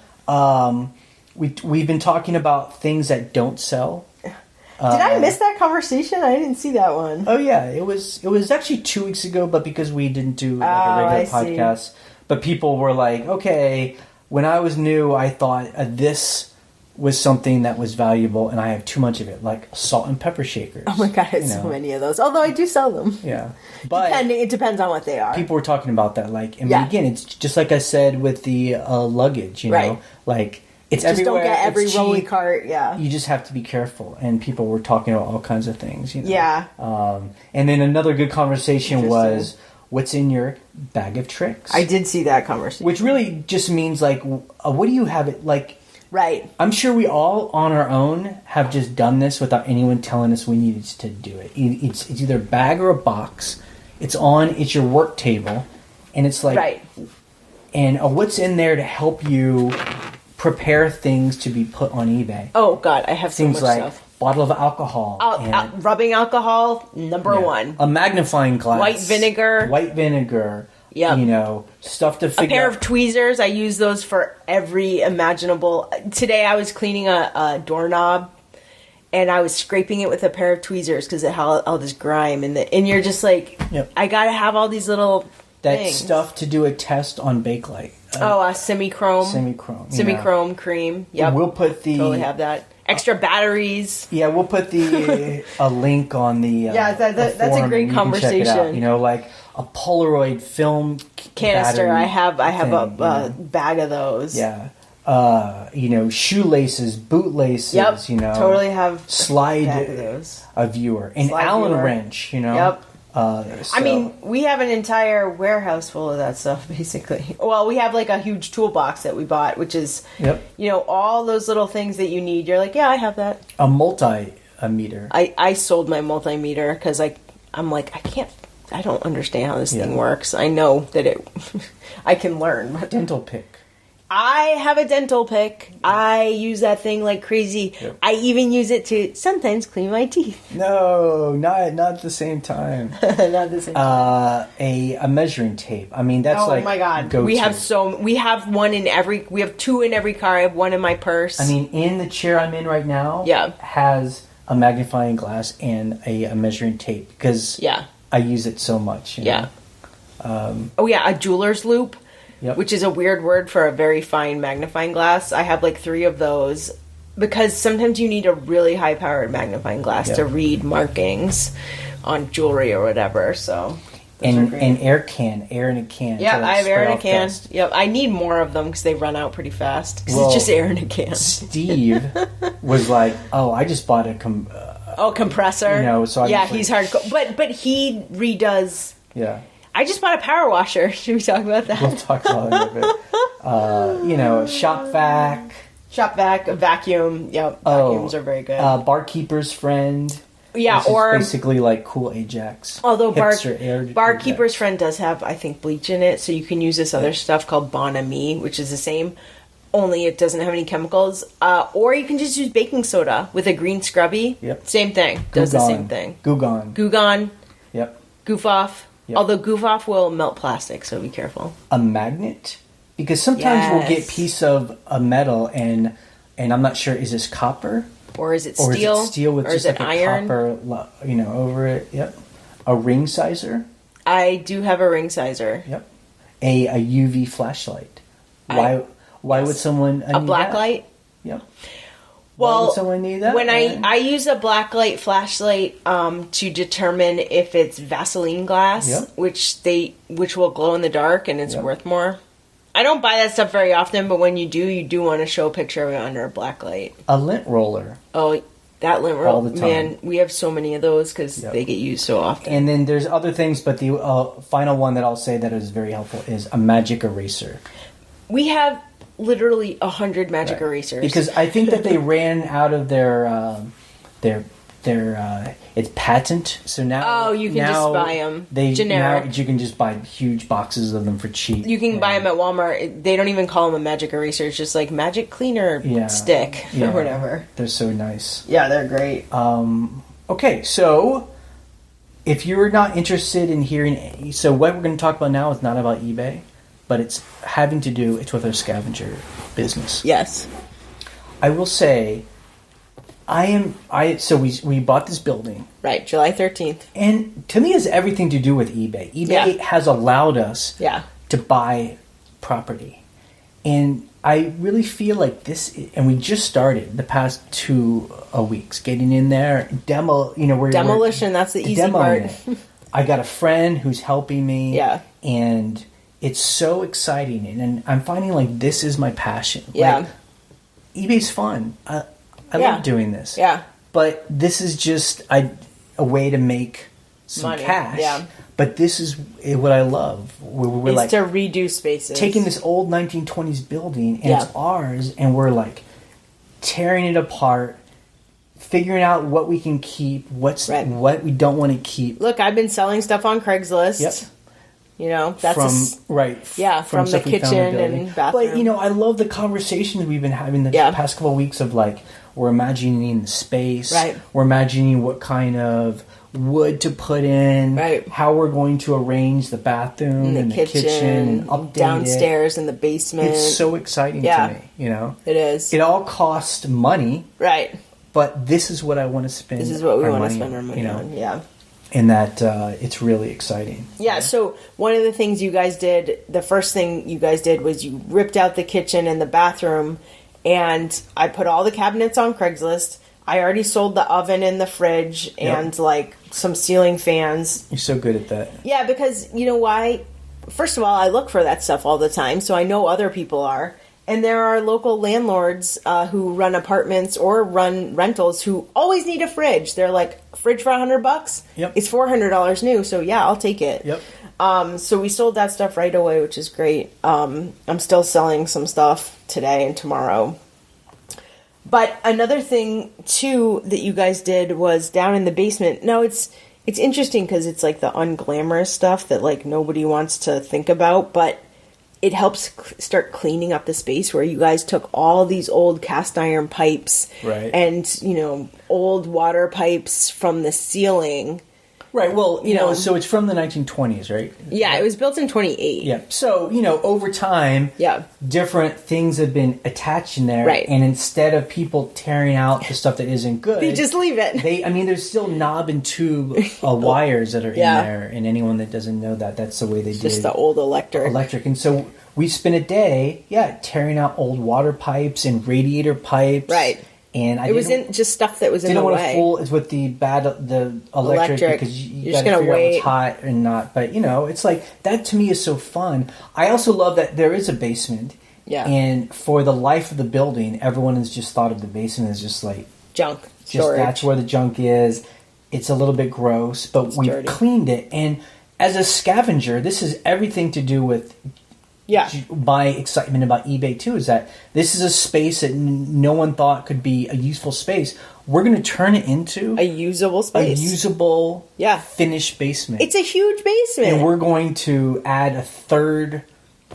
We've been talking about things that don't sell. Did I miss that conversation? I didn't see that one. Oh yeah, it was actually 2 weeks ago, but because we didn't do a regular podcast, but people were like, okay, when I was new, I thought this was something that was valuable, and I have too much of it, like salt and pepper shakers. Oh my god, I have so many of those. Although I do sell them. Yeah, but it depends on what they are. People were talking about that, again, it's just like I said with the luggage, you know, like. It's just everywhere. Don't get every rolling cart. Yeah, you just have to be careful. And people were talking about all kinds of things. You know? Yeah. And then another good conversation was what's in your bag of tricks. I did see that conversation, which really just means what do you have it like? Right. I'm sure we all on our own have just done this without anyone telling us we needed to do it. It's either a bag or a box. It's your work table, and it's like. Right. and what's in there to help you prepare things to be put on eBay. Oh God, I have so Things much like stuff. bottle of alcohol, and, Rubbing alcohol, number one. a magnifying glass, White vinegar. Yep. You know, stuff to figure A pair out. of tweezers. I use those for every imaginable. Today I was cleaning a doorknob, and I was scraping it with a pair of tweezers because it had all this grime and you're just like, Yep. I gotta have all these little things. Stuff to do a test on Bakelite. Semi-chrome. Semi-chrome cream. Yep. We'll put the... Totally have that. Extra batteries. Yeah, we'll put a link on the that's a forum, great and you can check it out. conversation. You know, like a Polaroid film Canister. battery I have a thing, you know. bag of those. Yeah. You know, shoelaces, bootlaces, Yep. you know. Totally have slide a bag of those. a viewer. An Slide Allen viewer. wrench, you know. Yep. So, I mean, we have an entire warehouse full of that stuff, basically. Well, we have like a huge toolbox that we bought, which is, Yep. you know, all those little things that you need. You're like, yeah, I have that. a multimeter. I sold my multimeter because I'm like, I don't understand how this thing works. I know that I can learn. But Dental pick. I have a dental pick. I use that thing like crazy. Yep. I even use it to sometimes clean my teeth. No, not at the same time. Not the same. A measuring tape. I mean, that's like my God. go-to. We have we have two in every car. I have one in my purse. I mean, in the chair I'm in right now, Yeah. has a magnifying glass and a measuring tape because I use it so much. You know? A jeweler's loop, Yep. which is a weird word for a very fine magnifying glass. I have like 3 of those because sometimes you need a really high-powered magnifying glass to read markings on jewelry or whatever. So. And air in a can. Yeah, to, like, I have air spray in a off can. dust. Yep, I need more of them because they run out pretty fast. Because Well, it's just air in a can. Steve was like, "Oh, I just bought a compressor. You know, so I he's hardcore, but he redoes. Yeah, I just bought a power washer. Should we talk about that? we'll talk about it in a bit. You know, shop vac. Shop vac, a vacuum. Yep, vacuums are very good. Barkeeper's friend. Yeah, Which or is basically like cool Ajax. although Hipster Barkeeper's Ajax. friend does have, I think, bleach in it, so you can use this other stuff called Bon Ami, which is the same, only it doesn't have any chemicals. Or you can just use baking soda with a green scrubby. Yep. Same thing. Does the same thing. Goo-Gone. Yep. Goof off. Yep. Although goof off will melt plastic, so be careful. A magnet, because sometimes we'll get piece of a metal and I'm not sure, is this copper? Or is it Or steel? is it steel with or just is it like iron? a copper, over it? Yep. A ring sizer. I do have a ring sizer. Yep. A UV flashlight. Why would someone need a black that? light? Yep. Well, why would someone need that? When I use a black light flashlight to determine if it's Vaseline glass, Yep. which will glow in the dark and it's worth more. I don't buy that stuff very often, but when you do want to show a picture of it under a black light. A lint roller. Oh, that lint All roller, the time. man, we have so many of those because they get used so often. And then there's other things, but the final one that I'll say that is very helpful is a magic eraser. We have literally 100 magic erasers. Because I think that they ran out of their it's patent. So now you can just buy them generic. Now you can just buy huge boxes of them for cheap. You can buy them at Walmart. They don't even call them a magic eraser. It's just like magic cleaner stick or whatever. They're so nice. Yeah, they're great. Okay, so if you're not interested in hearing, so what we're going to talk about now is not about eBay, but it's with our scavenger business. Yes. I will say, so we bought this building. Right, July 13th. And to me, it has everything to do with eBay. eBay has allowed us to buy property. And I really feel like and we just started the past 2 weeks, getting in there, demolition, that's the easy part. I got a friend who's helping me. Yeah. And it's so exciting. And I'm finding like this is my passion. Yeah. Like, eBay's fun. I love doing this. Yeah. But this is just a way to make some money. cash. Yeah. But this is what I love. We're like to redo spaces. taking this old 1920s building and it's ours, and we're like tearing it apart, figuring out what we can keep, what we don't want to keep. Look, I've been selling stuff on Craigslist. Yep. You know, that's from the stuff we found in kitchen the building. and bathroom. But you know, I love the conversations we've been having the past couple of weeks of like we're imagining the space, we're imagining what kind of wood to put in, how we're going to arrange the bathroom and the kitchen and update downstairs and the basement. It's so exciting to me, you know. It is. It all costs money, right? But this is what I want to spend. This is what we want to spend on, our money on. Yeah. And that it's really exciting. Yeah, so one of the things you guys did, the first thing you guys did was you ripped out the kitchen and the bathroom, and I put all the cabinets on Craigslist. I already sold the oven and the fridge and like some ceiling fans. You're so good at that. Yeah, because you know why? First of all, I look for that stuff all the time, so I know other people are. And there are local landlords who run apartments or run rentals who always need a fridge. They're like, fridge for $100? Yep. It's $400 new, so yeah, I'll take it. Yep. So we sold that stuff right away, which is great. I'm still selling some stuff today and tomorrow. But another thing, too, that you guys did was down in the basement. Now, it's interesting because it's like the unglamorous stuff that like nobody wants to think about, but it helps start cleaning up the space where you guys took all these old cast iron pipes and, you know, old water pipes from the ceiling. Right. Well, you know, so it's from the 1920s, right? Yeah, it was built in 28. Yeah. So, you know, over time, different things have been attached in there. Right. And instead of people tearing out the stuff that isn't good, they just leave it. There's still knob and tube wires that are in there. And anyone that doesn't know that, that's the way they did it. Just the old electric. And so we spent a day, tearing out old water pipes and radiator pipes. Right. And it wasn't just stuff that was in the way. Didn't want to fool it with the electric because you got to figure out what's hot and not. But you know, it's like that to me is so fun. I also love that there is a basement. Yeah. And for the life of the building, everyone has just thought of the basement as just like junk. Just that's where the junk is. It's a little bit gross, but we've cleaned it. And as a scavenger, this is everything to do with. Yeah, my excitement about eBay too is that this is a space that no one thought could be a useful space. We're going to turn it into a usable space, finished basement. It's a huge basement, and we're going to add a third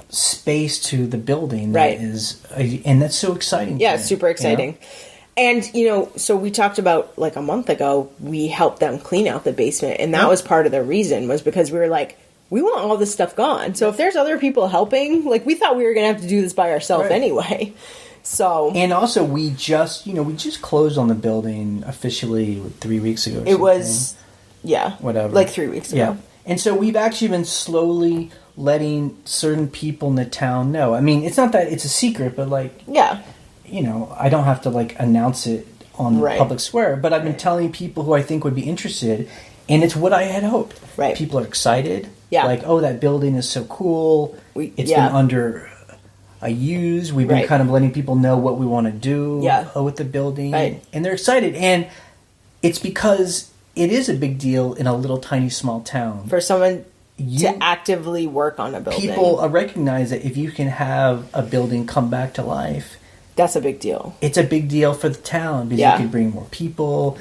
space to the building. That is, and that's so exciting. Yeah, it's super exciting. You know? And, you know, so we talked about, like, a month ago, we helped them clean out the basement, and that was part of the reason, was because we were like, we want all this stuff gone. So if there's other people helping, like, we thought we were going to have to do this by ourselves anyway. So. And also, we just closed on the building officially 3 weeks ago. It was, whatever. Like 3 weeks ago. Yeah. And so we've actually been slowly letting certain people in the town know. I mean, it's not that it's a secret, but, like, you know, I don't have to, like, announce it on the public square. But I've been telling people who I think would be interested, and it's what I had hoped. Right. People are excited. Yeah. Like, oh, that building is so cool. It's been under a use. We've been kind of letting people know what we want to do with the building. Right. And they're excited. And it's because it is a big deal in a little tiny small town. For someone to actively work on a building. People recognize that if you can have a building come back to life, that's a big deal. It's a big deal for the town because you can bring more people,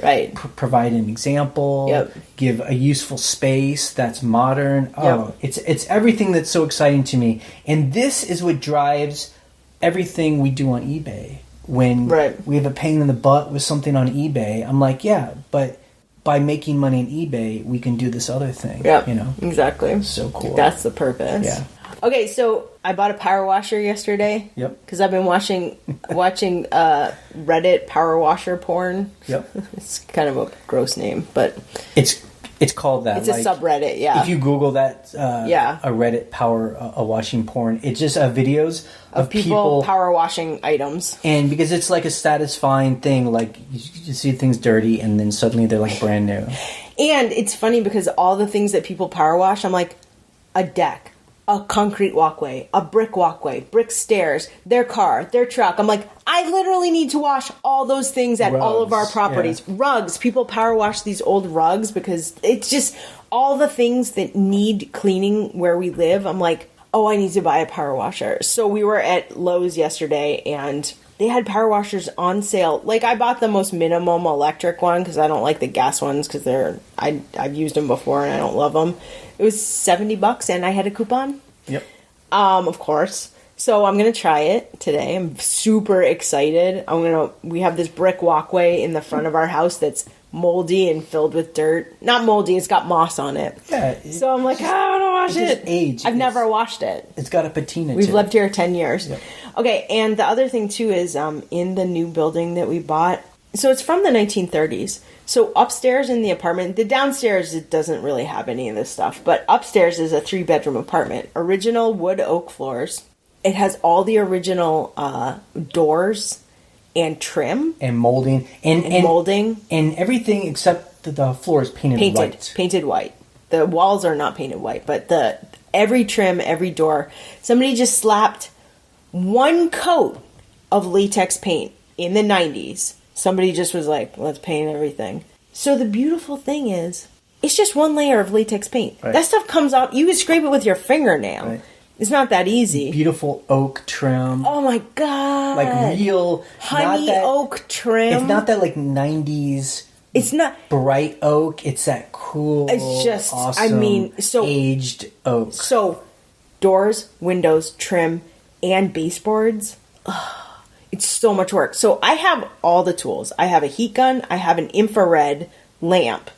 provide an example, give a useful space that's modern. Oh, it's everything that's so exciting to me. And this is what drives everything we do on eBay. When we have a pain in the butt with something on eBay, I'm like, but by making money on eBay, we can do this other thing. Yeah, you know, exactly. It's so cool. That's the purpose. Yeah. Okay, so I bought a power washer yesterday. Yep. Because I've been watching Reddit power washer porn. Yep. It's kind of a gross name, but it's called that. It's a subreddit. Yeah. If you Google that, a Reddit power washing porn, it's just videos of people power washing items. And because it's like a satisfying thing, like you see things dirty and then suddenly they're like brand new. And it's funny because all the things that people power wash, I'm like, a deck, a concrete walkway, a brick walkway, brick stairs, their car, their truck. I'm like, I literally need to wash all those things at all of our properties. Yeah. Rugs. People power wash these old rugs because it's just all the things that need cleaning where we live. I'm like, oh, I need to buy a power washer. So we were at Lowe's yesterday and they had power washers on sale. Like, I bought the most minimum electric one because I don't like the gas ones because I've used them before and I don't love them. It was $70 and I had a coupon. Yep. Of course. So I'm going to try it today. I'm super excited. We have this brick walkway in the front of our house that's moldy and filled with dirt. Not moldy, it's got moss on it. Yeah. So I'm like, I want to wash it. Age. I've never washed it. It's got a patina. We've lived here 10 years. Yep. Okay, and the other thing too is in the new building that we bought. So it's from the 1930s. So upstairs in the apartment, the downstairs, it doesn't really have any of this stuff. But upstairs is a 3-bedroom apartment. Original wood oak floors. It has all the original doors and trim. And molding. And molding. And everything except the floor is painted white. Painted white. The walls are not painted white, but every trim, every door. Somebody just slapped one coat of latex paint in the 90s. Somebody just was like, let's paint everything. So the beautiful thing is, it's just one layer of latex paint. Right. That stuff comes off. You can scrape it with your fingernail. Right. It's not that easy. Beautiful oak trim. Oh my God. Like real honey oak trim. It's not that like 90s. It's not bright oak. It's that cool. It's just, awesome, aged oak. So doors, windows, trim, and baseboards. It's so much work. So I have all the tools. I have a heat gun. I have an infrared lamp.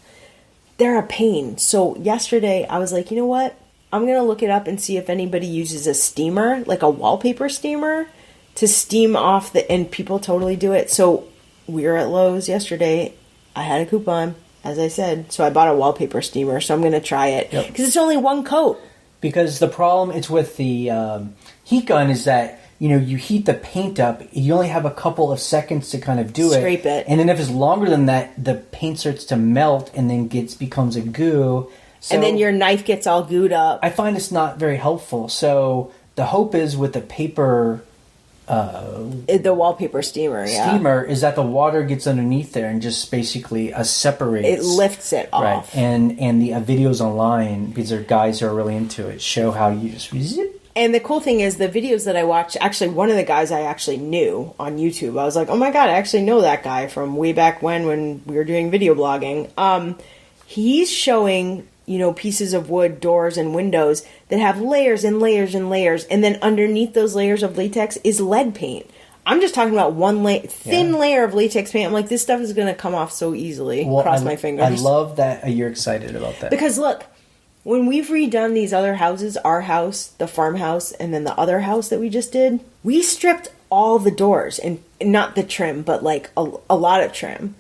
They're a pain. So yesterday I was like, you know what? I'm going to look it up and see if anybody uses a steamer, like a wallpaper steamer, to steam off and people totally do it. So we were at Lowe's yesterday. I had a coupon, as I said. So I bought a wallpaper steamer. So I'm going to try it. Because it's only one coat. Because the problem it's with the heat gun is that, you heat the paint up. You only have a couple of seconds to kind of do it. Scrape it. And then if it's longer than that, the paint starts to melt and then becomes a goo. So and then your knife gets all gooed up. I find it's not very helpful. So the hope is with the paper... the wallpaper steamer, Steamer is that the water gets underneath there and just basically separates. It lifts it off. Right. And the videos online, because there are guys who are really into it, show how you just zip. And the cool thing is the videos that I watched, actually one of the guys I actually knew on YouTube, I was like, oh my God, I actually know that guy from way back when we were doing video blogging. He's showing... pieces of wood, doors, and windows that have layers and layers and layers, and then underneath those layers of latex is lead paint. I'm just talking about one thin layer of latex paint. I'm like, this stuff is going to come off so easily. Cross my fingers. I love that you're excited about that. Because look, when we've redone these other houses, our house, the farmhouse, and then the other house that we just did, we stripped all the doors, and not the trim, but like a lot of trim.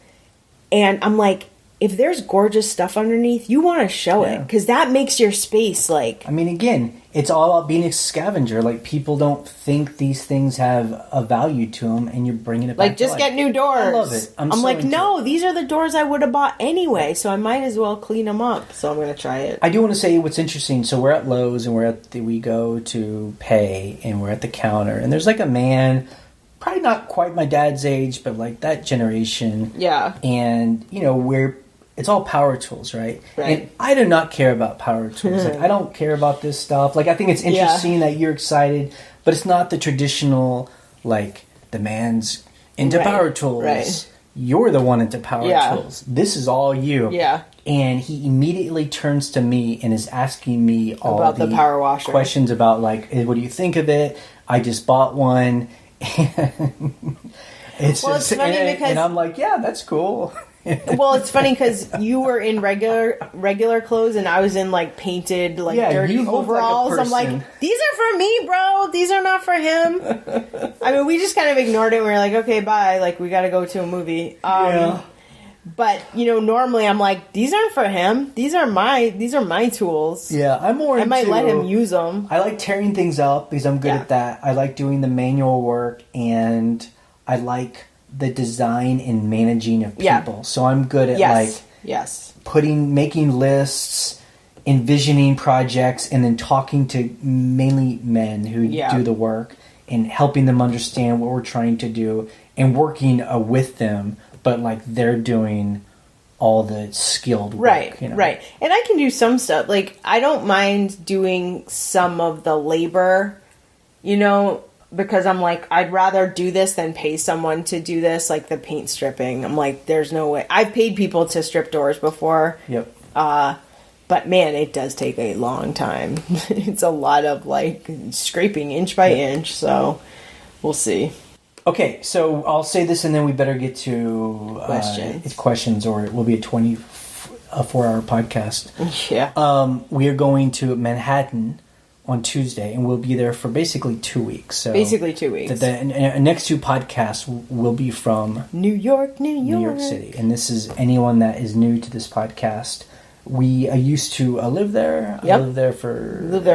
And I'm like, if there's gorgeous stuff underneath, you want to show it because that makes your space like... I mean, again, it's all about being a scavenger. Like, people don't think these things have a value to them, and you're bringing it back like, just get new doors. I love it. I'm so like, no, these are the doors I would have bought anyway, so I might as well clean them up. So I'm going to try it. I do want to say what's interesting. So we're at Lowe's, and we go to pay, and we're at the counter, and there's like a man... probably not quite my dad's age, but like that generation. Yeah. And, it's all power tools, right? And I do not care about power tools. Like, I don't care about this stuff. Like, I think it's interesting that you're excited, but it's not the traditional, like, the man's into power tools. Right. You're the one into power tools. This is all you. Yeah. And he immediately turns to me and is asking me all about the power washer questions about, like, hey, what do you think of it? I just bought one. It's funny because... And I'm like, yeah, that's cool. Well, it's funny because you were in regular clothes and I was in like painted, like dirty overalls. Like I'm like, these are for me, bro. These are not for him. I mean, we just kind of ignored it. We were like, okay, bye. Like, we got to go to a movie. But normally I'm like, these aren't for him. These are my tools. Yeah, I'm more. I might let him use them. I like tearing things up because I'm good at that. I like doing the manual work, and I like the design and managing of people. So I'm good at making lists, envisioning projects, and then talking to mainly men who do the work and helping them understand what we're trying to do and working with them, but like they're doing all the skilled work. Right. And I can do some stuff. Like, I don't mind doing some of the labor, because I'm like, I'd rather do this than pay someone to do this, like the paint stripping. I'm like, there's no way. I've paid people to strip doors before. Yep. But man, it does take a long time. It's a lot of like scraping inch by inch, so we'll see. Okay, so I'll say this and then we better get to questions or it will be a 24-hour podcast. Yeah. We are going to Manhattan on Tuesday, and we'll be there for basically 2 weeks. So basically 2 weeks. The next two podcasts will be from New York City. And this is anyone that is new to this podcast. We used to live there. Yep. I lived there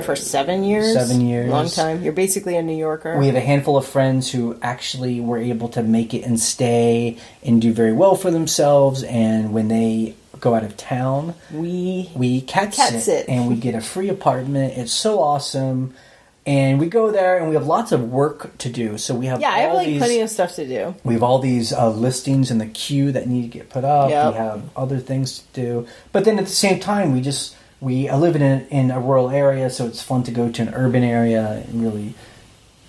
for 7 years. 7 years. Long time. You're basically a New Yorker. We have a handful of friends who actually were able to make it and stay and do very well for themselves. And when they go out of town, we cat sit and we get a free apartment. It's so awesome. And we go there and we have lots of work to do. So we have I have plenty of stuff to do. We have all these listings in the queue that need to get put up. Yep. We have other things to do. But then at the same time, I live in a rural area, so it's fun to go to an urban area and really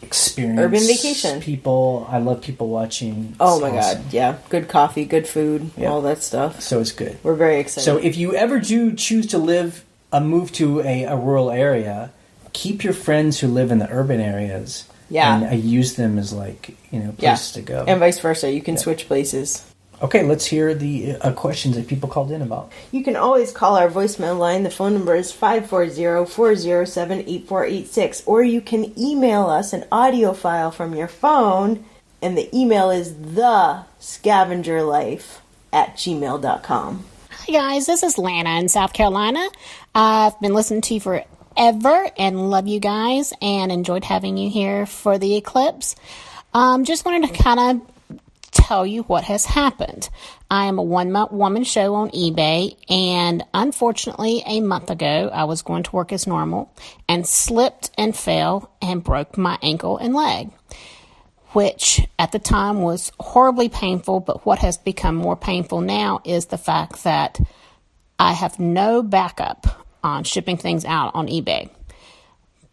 experience urban vacation. People. I love people watching. Oh my God, yeah. Good coffee, good food, all that stuff. So it's good. We're very excited. So if you ever do choose to move to a rural area, keep your friends who live in the urban areas. Yeah. And use them as places to go. And vice versa. You can switch places. Okay, let's hear the questions that people called in about. You can always call our voicemail line. The phone number is 540-407-8486. Or you can email us an audio file from your phone. And the email is thescavengerlife@gmail.com. Hi guys, this is Lana in South Carolina. I've been listening to you forever and love you guys and enjoyed having you here for the eclipse. Just wanted to kind of tell you what has happened. I am a one-woman show on eBay, and unfortunately a month ago I was going to work as normal and slipped and fell and broke my ankle and leg, which at the time was horribly painful. But what has become more painful now is the fact that I have no backup on shipping things out on eBay.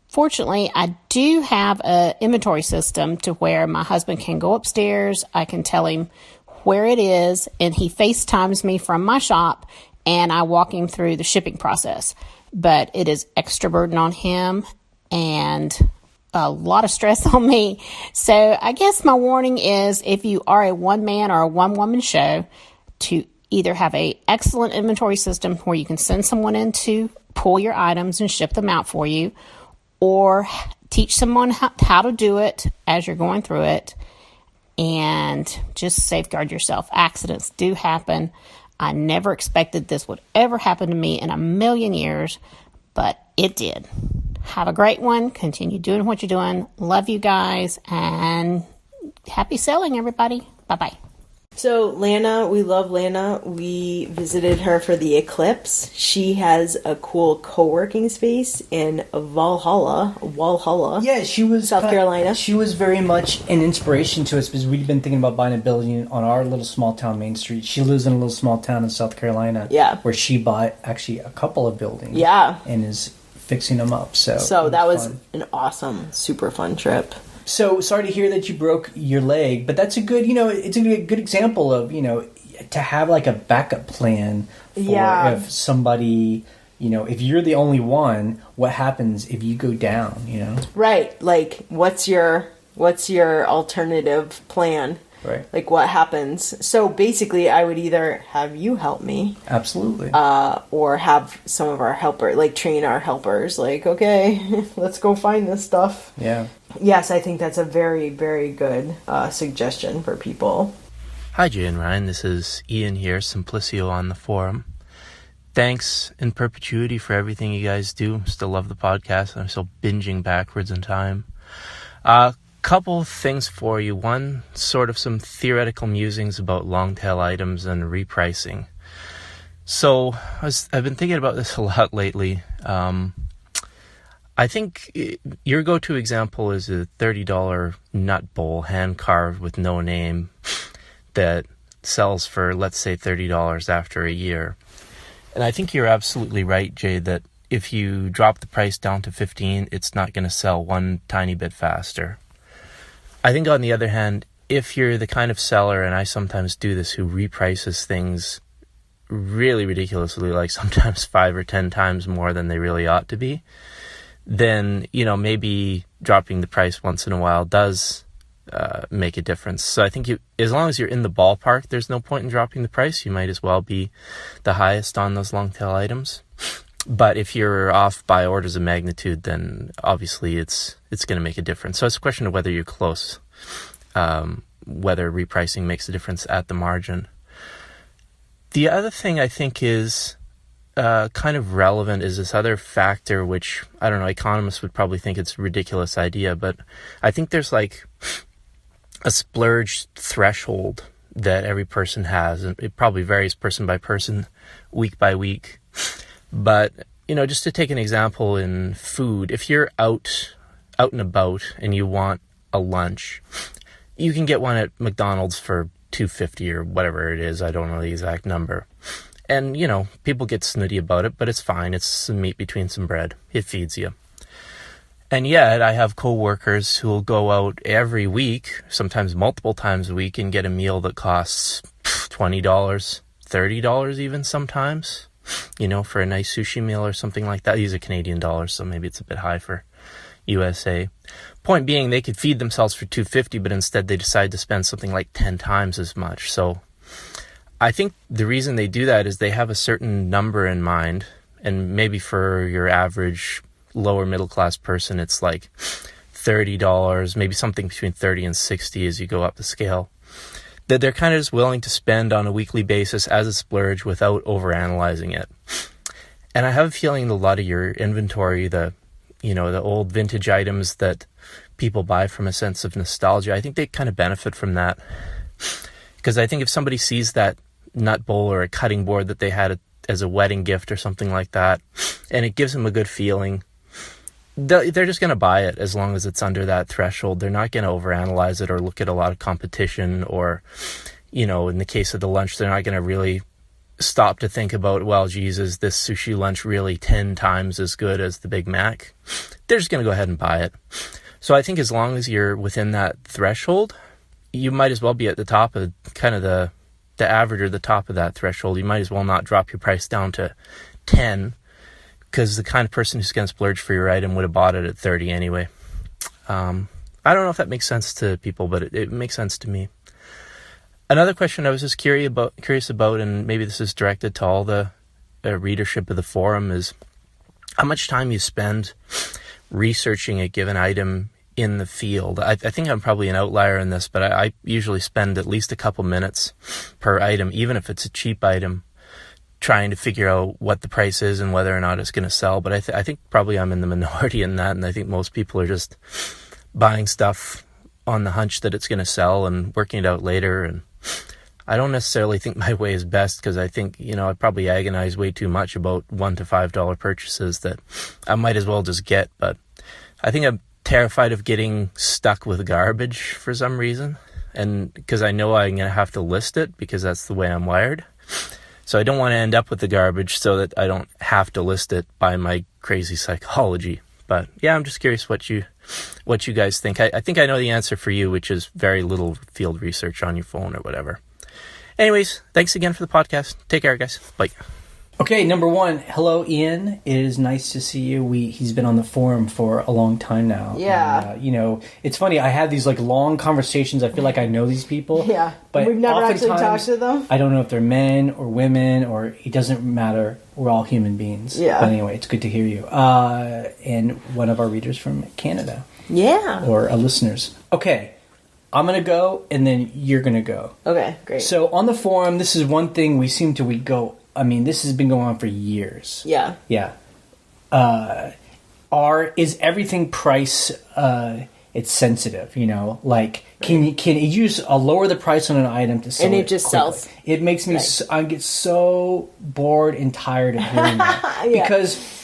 Fortunately, I do have an inventory system to where my husband can go upstairs. I can tell him where it is, and he FaceTimes me from my shop, and I walk him through the shipping process. But it is extra burden on him and a lot of stress on me. So I guess my warning is, if you are a one-man or a one-woman show, to either have a excellent inventory system where you can send someone in to pull your items and ship them out for you, or teach someone how to do it as you're going through it, and just safeguard yourself. Accidents do happen. I never expected this would ever happen to me in a million years, but it did. Have a great one. Continue doing what you're doing. Love you guys, and happy selling, everybody. Bye-bye. So Lana, we love Lana. We visited her for the eclipse. She has a cool co-working space in Walhalla. Yeah, she was South Carolina. She was very much an inspiration to us because we've been thinking about buying a building on our little small town Main Street. She lives in a little small town in South Carolina. Yeah. Where she bought actually a couple of buildings. Yeah. And is fixing them up. So that was an awesome, super fun trip. So sorry to hear that you broke your leg, but that's a good, it's a good example of, to have like a backup plan for if somebody, if you're the only one, what happens if you go down, Right. Like, what's your alternative plan? Right. Like, what happens? So basically, I would either have you help me. Absolutely. Or have some of our train our helpers. Like, okay, let's go find this stuff. Yeah. Yes, I think that's a very, very good suggestion for people. Hi, Jay and Ryan. This is Ian here, Simplicio on the forum. Thanks in perpetuity for everything you guys do. Still love the podcast. I'm still binging backwards in time. Couple things for you. One, sort of some theoretical musings about long tail items and repricing. So I've been thinking about this a lot lately. I think your go-to example is a $30 nut bowl, hand-carved with no name, that sells for, let's say, $30 after a year. And I think you're absolutely right, Jay, that if you drop the price down to $15, it's not going to sell one tiny bit faster. I think on the other hand, if you're the kind of seller, and I sometimes do this, who reprices things really ridiculously, like sometimes 5 or 10 times more than they really ought to be, then, maybe dropping the price once in a while does make a difference. So I think as long as you're in the ballpark, there's no point in dropping the price. You might as well be the highest on those long tail items. But if you're off by orders of magnitude, then obviously it's going to make a difference. So it's a question of whether you're close, whether repricing makes a difference at the margin. The other thing I think is kind of relevant is this other factor, which, I don't know, economists would probably think it's a ridiculous idea, but I think there's like a splurge threshold that every person has, and it probably varies person by person, week by week. But, just to take an example in food, if you're out and about and you want a lunch, you can get one at McDonald's for $2.50 or whatever it is. I don't know the exact number. And, people get snooty about it, but it's fine. It's some meat between some bread. It feeds you. And yet I have coworkers who will go out every week, sometimes multiple times a week, and get a meal that costs $20, $30 even sometimes, for a nice sushi meal or something like that. These are Canadian dollars, so maybe it's a bit high for USA. Point being, they could feed themselves for $2.50, but instead they decide to spend something like 10 times as much. So I think the reason they do that is they have a certain number in mind, and maybe for your average lower middle class person, it's like $30, maybe something between 30 and 60 as you go up the scale, that they're kind of just willing to spend on a weekly basis as a splurge without overanalyzing it. And I have a feeling a lot of your inventory, the old vintage items that people buy from a sense of nostalgia, I think they kind of benefit from that. Because I think if somebody sees that nut bowl or a cutting board that they had as a wedding gift or something like that, and it gives them a good feeling, they're just going to buy it as long as it's under that threshold. They're not going to overanalyze it or look at a lot of competition, or, in the case of the lunch, they're not going to really stop to think about, well, geez, is this sushi lunch really 10 times as good as the Big Mac? They're just going to go ahead and buy it. So I think as long as you're within that threshold, you might as well be at the top of kind of the average or the top of that threshold. You might as well not drop your price down to 10, because the kind of person who's going to splurge for your item would have bought it at 30 anyway. I don't know if that makes sense to people, but it makes sense to me. Another question I was just curious about, and maybe this is directed to all the readership of the forum, is how much time you spend researching a given item in the field. I think I'm probably an outlier in this, but I usually spend at least a couple minutes per item, even if it's a cheap item, trying to figure out what the price is and whether or not it's going to sell. But I think probably I'm in the minority in that, and I think most people are just buying stuff on the hunch that it's going to sell and working it out later. And I don't necessarily think my way is best, because I think, I probably agonize way too much about $1 to $5 purchases that I might as well just get. But I think I'm terrified of getting stuck with garbage for some reason, and because I know I'm going to have to list it, because that's the way I'm wired. So I don't want to end up with the garbage so that I don't have to list it by my crazy psychology. But yeah, I'm just curious what you guys think. I think I know the answer for you, which is very little field research on your phone or whatever. Anyways, thanks again for the podcast. Take care, guys. Bye. Okay, number one, hello, Ian. It is nice to see you. He's been on the forum for a long time now. Yeah. And, it's funny. I have these long conversations. I feel like I know these people. Yeah. But we've never actually talked to them. I don't know if they're men or women, or it doesn't matter. We're all human beings. Yeah. But anyway, it's good to hear you. And one of our readers from Canada. Yeah. Or listeners. Okay. I'm going to go, and then you're going to go. Okay, great. So on the forum, this is one thing we go... this has been going on for years. Yeah. Yeah. Is everything price, it's sensitive, can you just lower the price on an item to sell and it it just quickly? sells. It makes me, I get so bored and tired of hearing that. Yeah. Because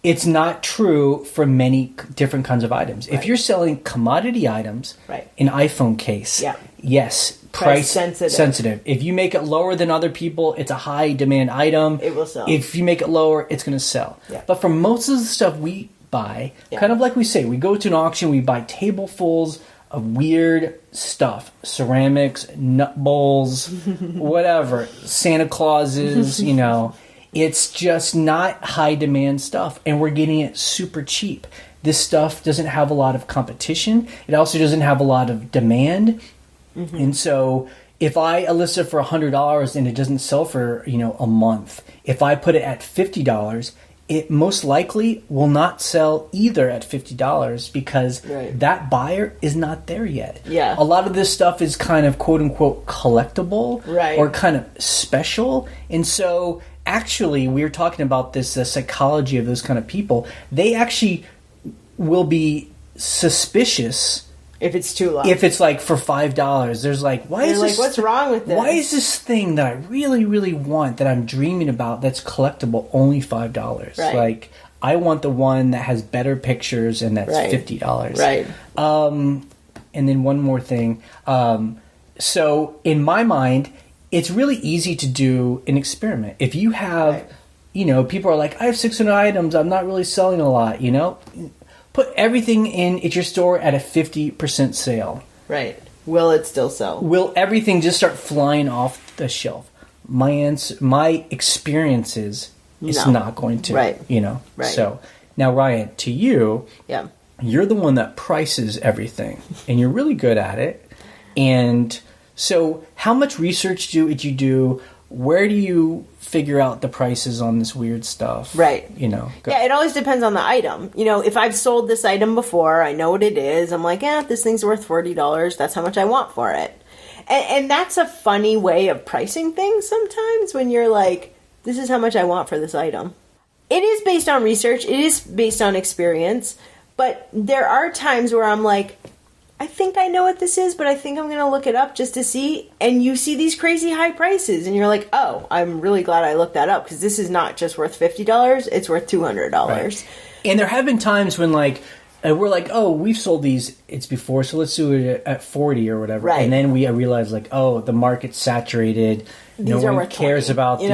it's not true for many different kinds of items. Right. If you're selling commodity items, right, an iPhone case, yeah, yes, price sensitive. If you make it lower than other people, it's a high demand item. It will sell. If you make it lower, it's going to sell. Yeah. But for most of the stuff we buy, kind of like we say, we go to an auction, we buy tablefuls of weird stuff, ceramics, nut bowls, whatever, Santa Clauses, it's just not high demand stuff, and we're getting it super cheap. This stuff doesn't have a lot of competition. It also doesn't have a lot of demand. And so if I list it for $100 and it doesn't sell for, a month, if I put it at $50, it most likely will not sell either at $50 because that buyer is not there yet. Yeah. A lot of this stuff is kind of quote unquote collectible or kind of special. And so actually we were talking about this, the psychology of those kind of people. They actually will be suspicious if it's too low. If it's like for $5, there's like, why is this? What's wrong with this? Why is this thing that I really, really want, that I'm dreaming about, that's collectible, only $5? Right. Like, I want the one that has better pictures and that's $50. Right. And then one more thing. So in my mind, it's really easy to do an experiment. If you have, people are like, I have 600 items, I'm not really selling a lot, Put everything in at your store at a 50% sale. Right. Will it still sell? Will everything just start flying off the shelf? My experience is it's not going to. Right. Right. So now, Ryan, to you, you're the one that prices everything, and you're really good at it. And so, how much research did you do? Where do you figure out the prices on this weird stuff? Right. Go. Yeah, it always depends on the item. If I've sold this item before, I know what it is. I'm like, this thing's worth $40. That's how much I want for it. And that's a funny way of pricing things sometimes when you're like, this is how much I want for this item. It is based on research. It is based on experience. But there are times where I'm like, I think I know what this is, but I think I'm going to look it up just to see. And you see these crazy high prices, and you're like, oh, I'm really glad I looked that up, because this is not just worth $50, it's worth $200. Right. And there have been times when, we're like, oh, we've sold these, it's before, so let's do it at 40 or whatever. Right. And then we realize, the market's saturated. No one cares about these.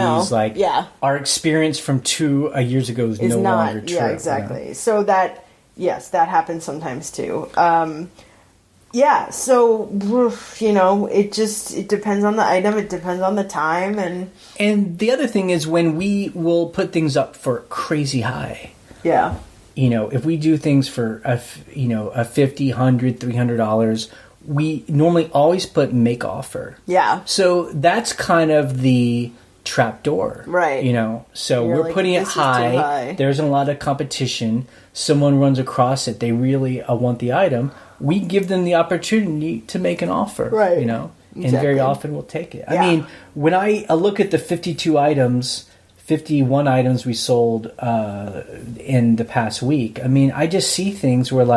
Our experience from 2 years ago is no longer true. Yeah, exactly. So that happens sometimes too. So, it depends on the item, it depends on the time, and the other thing is when we will put things up for crazy high. Yeah. If we do things for a $50, $100, $300, we normally always put make offer. Yeah. So that's kind of the trap door. Right. So we're putting it high. There's a lot of competition. Someone runs across it. They really want the item. We give them the opportunity to make an offer. Right. And very often we'll take it. Yeah. I mean, when I look at the 51 items we sold in the past week, I just see things where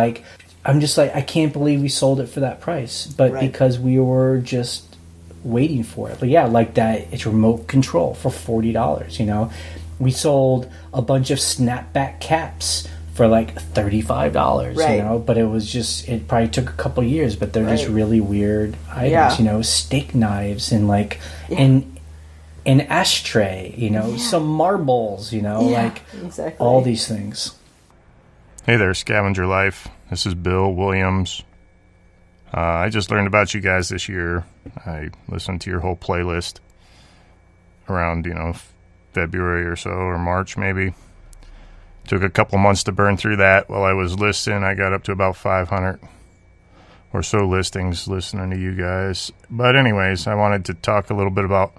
I'm just like, I can't believe we sold it for that price. But because we were just waiting for it. But it's remote control for $40, We sold a bunch of snapback caps for $35, but it probably took a couple years, but they're just really weird items, steak knives and an ashtray, some marbles, exactly. All these things. Hey there, Scavenger Life. This is Bill Williams. I just learned about you guys this year. I listened to your whole playlist around, February or so, or March maybe. Took a couple months to burn through that. While I was listing, I got up to about 500 or so listings listening to you guys. But anyways, I wanted to talk a little bit about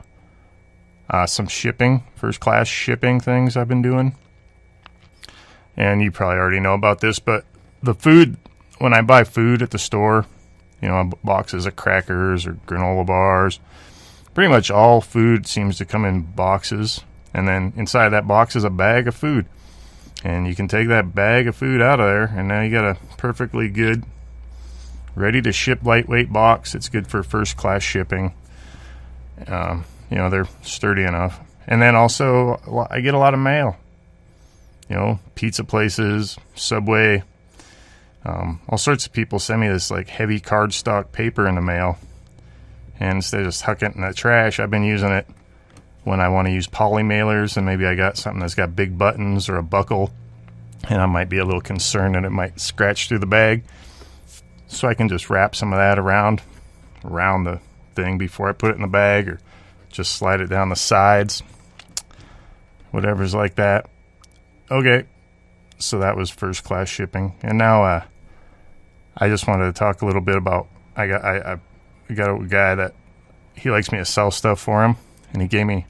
some shipping, first-class shipping things I've been doing. And you probably already know about this, but the food, when I buy food at the store, boxes of crackers or granola bars, pretty much all food seems to come in boxes. And then inside that box is a bag of food. And you can take that bag of food out of there, and now you got a perfectly good, ready-to-ship lightweight box. It's good for first-class shipping. They're sturdy enough. And then also, I get a lot of mail. Pizza places, Subway. All sorts of people send me this, heavy cardstock paper in the mail. And instead of just hucking it in the trash, I've been using it when I want to use poly mailers, and maybe I got something that's got big buttons or a buckle, and I might be a little concerned that it might scratch through the bag. so I can just wrap some of that around the thing before I put it in the bag, or just slide it down the sides, whatever's like that. Okay, so that was first class shipping. And now I just wanted to talk a little bit about, I got a guy that he likes me to sell stuff for him, and he gave me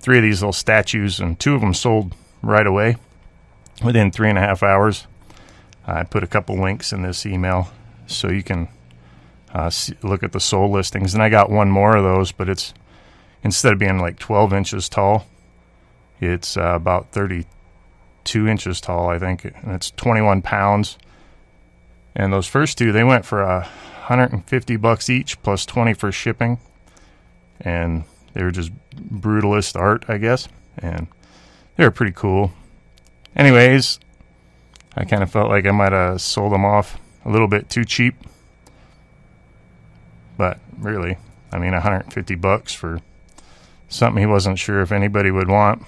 3 of these little statues, and 2 of them sold right away within 3.5 hours. I put a couple links in this email so you can look at the sold listings. And I got 1 more of those, but it's, instead of being like 12 inches tall, it's about 32 inches tall, I think, and it's 21 pounds. And those first 2, they went for $150 each plus 20 for shipping, and they were just brutalist art, I guess, and they were pretty cool. Anyways, I kind of felt like I might have sold them off a little bit too cheap, but really, I mean, $150 for something he wasn't sure if anybody would want.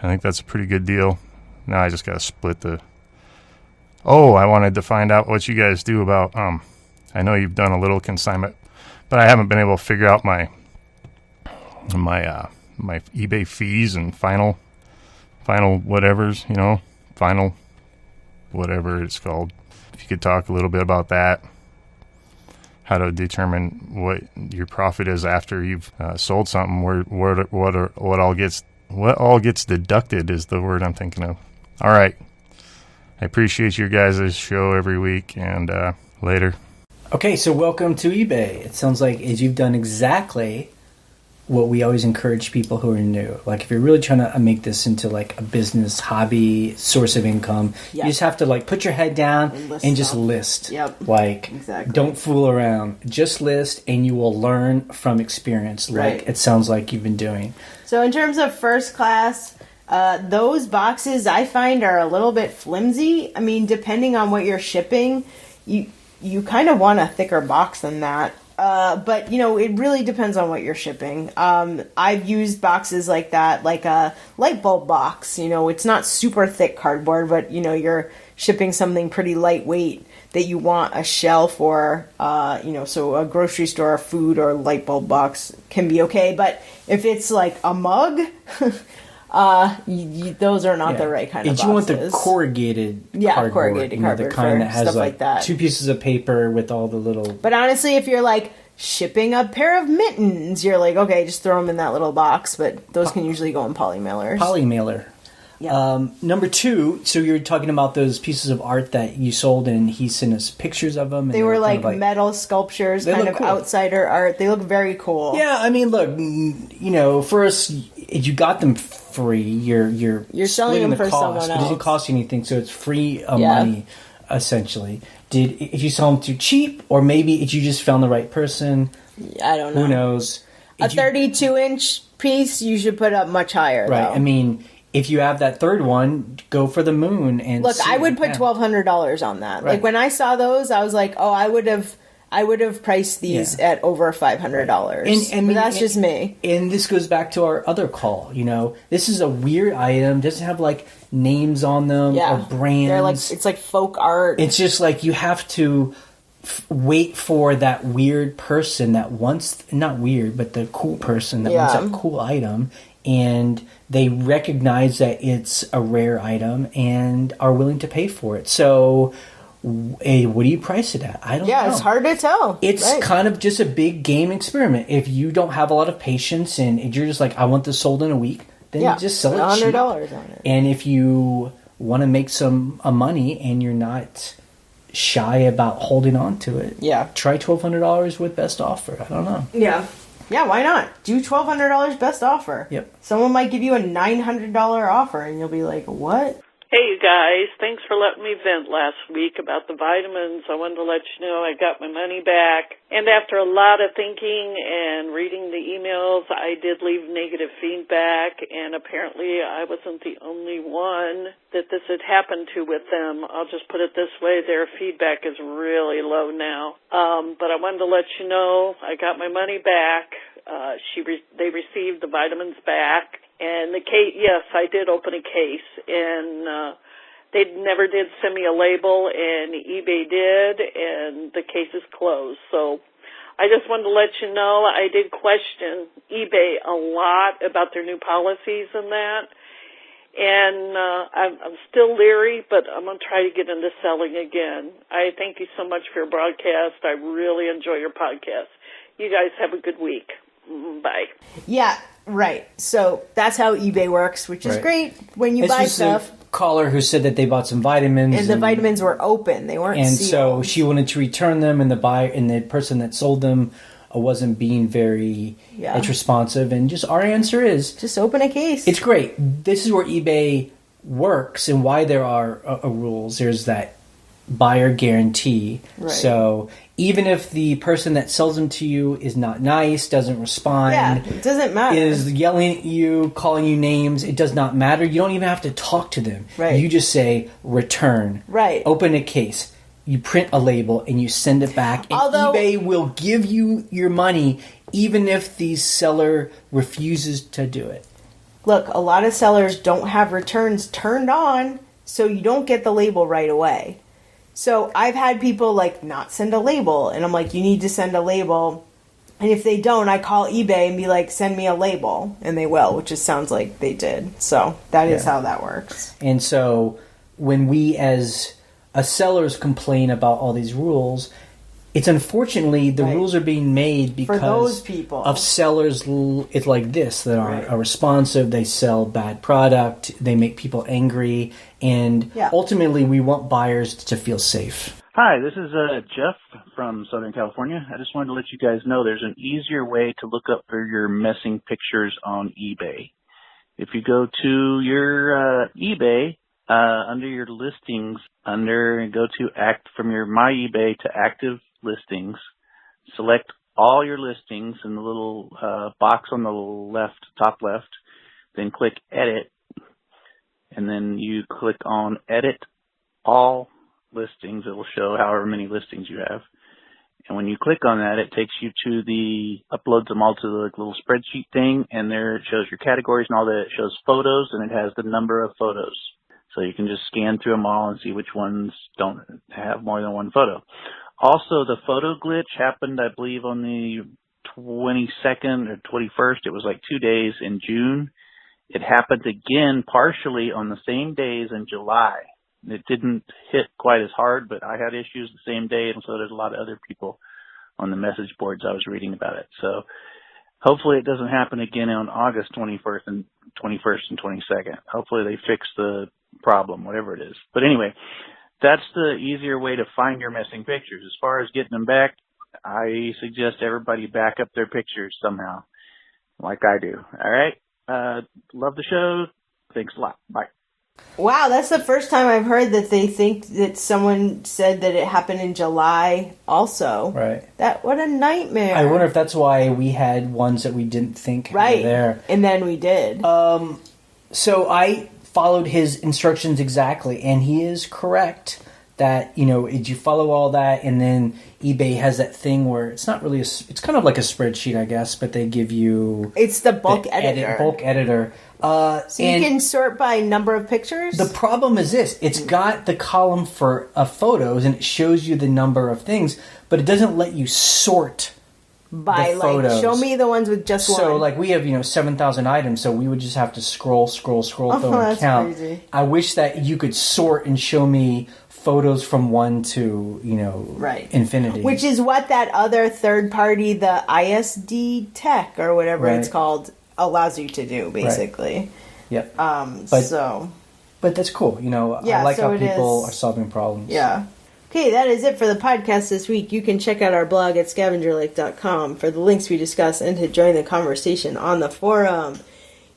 I think that's a pretty good deal. Now I just got to split the... Oh, I wanted to find out what you guys do about... I know you've done a little consignment, but I haven't been able to figure out my eBay fees and final whatevers, final whatever it's called. If you could talk a little bit about that, how to determine what your profit is after you've sold something, what all gets deducted is the word I'm thinking of. All right. I appreciate your guys' show every week, and later. Okay, so welcome to eBay. It sounds like you've done exactly what we always encourage people who are new. Like, if you're really trying to make this into like a business, hobby, source of income, you just have to like put your head down and just list. Yep. Like, exactly. Don't fool around. Just list, and you will learn from experience. Like it sounds like you've been doing. So in terms of first class, those boxes I find are a little bit flimsy. I mean, depending on what you're shipping, you kind of want a thicker box than that. But, it really depends on what you're shipping. I've used boxes like that, like a light bulb box. It's not super thick cardboard, but, you're shipping something pretty lightweight that you want a shell for, so a grocery store food or light bulb box can be okay. But if it's like a mug... those are not the right kind of boxes. You want the corrugated cardboard. Corrugated cardboard, the kind that has like that. 2 pieces of paper with all the little... But honestly, if you're like shipping a pair of mittens, you're like, okay, just throw them in that little box. But those can usually go in polymailers. Polymailer. Yeah. Number 2, so you're talking about those pieces of art that you sold, and he sent us pictures of them. And they were like metal sculptures, kind of cool. Outsider art. They look very cool. Yeah, I mean, look, for us, you got them free. You're selling them for someone else. It doesn't cost you anything, so it's free money, essentially. If you sell them too cheap, or maybe if you just found the right person? I don't know. Who knows? A 32-inch piece, you should put up much higher, right, though. I mean... If you have that third one, go for the moon and look. I would put $1,200 on that. Right. Like when I saw those, I was like, "Oh, I would have priced these at over $500." And that's just me. And this goes back to our other call. This is a weird item. Doesn't have like names on them or brands. They're like it's like folk art. It's just like you have to wait for that weird person that wants not weird, but the cool person that wants that cool item. And they recognize that it's a rare item and are willing to pay for it. So, what do you price it at? I don't know. Yeah, it's hard to tell. It's kind of just a big game experiment. If you don't have a lot of patience and you're just like, I want this sold in a week, then you just sell it cheap. $100 on it. And if you want to make some money and you're not shy about holding on to it, try $1,200 with best offer. I don't know. Yeah, why not? Do $1,200 best offer. Yep. Someone might give you a $900 offer, and you'll be like, what? Hey, you guys. Thanks for letting me vent last week about the vitamins. I wanted to let you know I got my money back. And after a lot of thinking and reading the emails, I did leave negative feedback, and apparently I wasn't the only one that this had happened to with them. I'll just put it this way. Their feedback is really low now. But I wanted to let you know I got my money back. They received the vitamins back. And the case, yes, I did open a case, and they never did send me a label, and eBay did, and the case is closed. So I just wanted to let you know I did question eBay a lot about their new policies and that. And I'm still leery, but I'm going to try to get into selling again. I thank you so much for your broadcast. I really enjoy your podcast. You guys have a good week. Bye. Yeah, right. So that's how eBay works, which is great when you buy stuff. Caller who said that they bought some vitamins, and the vitamins were open; they weren't. And sealed. so she wanted to return them, and the person that sold them wasn't being very responsive. And just our answer is just open a case. It's great. This is where eBay works, and why there are rules. There's that buyer guarantee. Right. So even if the person that sells them to you is not nice, doesn't respond, it doesn't matter. Is yelling at you, calling you names, it does not matter. You don't even have to talk to them. Right. You just say return. Right. Open a case. You print a label and you send it back. And eBay will give you your money even if the seller refuses to do it. Look, a lot of sellers don't have returns turned on, so you don't get the label right away. So I've had people not send a label, and I'm like, you need to send a label. And if they don't, I call eBay and be like, send me a label, and they will, which just sounds like they did. So that is how that works. And so when we as sellers complain about all these rules, it's unfortunately the rules are being made because for those people of sellers it's like this that are responsive. They sell bad product, they make people angry, and ultimately we want buyers to feel safe. Hi, this is Jeff from Southern California. I just wanted to let you guys know there's an easier way to look up for your missing pictures on eBay. If you go to your eBay, under your listings, go to from your My eBay to active listings, select all your listings in the little box on the top left, then click edit, and then you click on edit all listings. It will show however many listings you have. And when you click on that, it takes you to uploads them all to the little spreadsheet thing, and there it shows your categories and all that. It shows photos, and it has the number of photos. So you can just scan through them all and see which ones don't have more than one photo. Also, the photo glitch happened, I believe, on the 22nd or 21st. It was 2 days in June. It happened again partially on the same days in July. It didn't hit quite as hard, but I had issues the same day, and so did a lot of other people on the message boards I was reading about it. So hopefully it doesn't happen again on August 21st and 22nd. Hopefully they fix the problem, whatever it is. But anyway, that's the easier way to find your missing pictures. As far as getting them back, I suggest everybody back up their pictures somehow, like I do. All right? Love the show. Thanks a lot. Bye. Wow, that's the first time I've heard that they think that someone said that it happened in July also. Right. What a nightmare. I wonder if that's why we had ones that we didn't think were there. And then we did. So I followed his instructions exactly, and he is correct that, you follow all that, and then eBay has that thing where it's not really it's kind of like a spreadsheet, I guess, but they give you... It's the bulk editor. Bulk editor. So you can sort by number of pictures? The problem is this. It's got the column for photos, and it shows you the number of things, but it doesn't let you sort by the photos. Show me the ones with just one. So we have 7,000 items, so we would just have to scroll through and count. Crazy. I wish that you could sort and show me photos from 1 to infinity, which is what that other third party, the ISD Tech or whatever it's called, allows you to do basically. Yep. But that's cool. I like how people are solving problems. Yeah. Okay, that is it for the podcast this week. You can check out our blog at scavengerlake.com for the links we discuss and to join the conversation on the forum.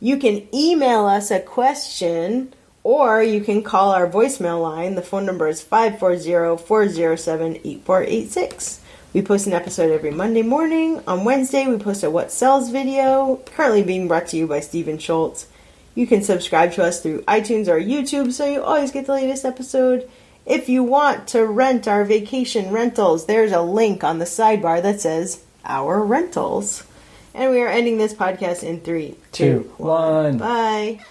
You can email us a question, or you can call our voicemail line. The phone number is 540-407-8486. We post an episode every Monday morning. On Wednesday, we post a What Sells video, currently being brought to you by Stephen Schultz. You can subscribe to us through iTunes or YouTube so you always get the latest episode. If you want to rent our vacation rentals, there's a link on the sidebar that says Our Rentals. And we are ending this podcast in 3, 2, 1. Bye.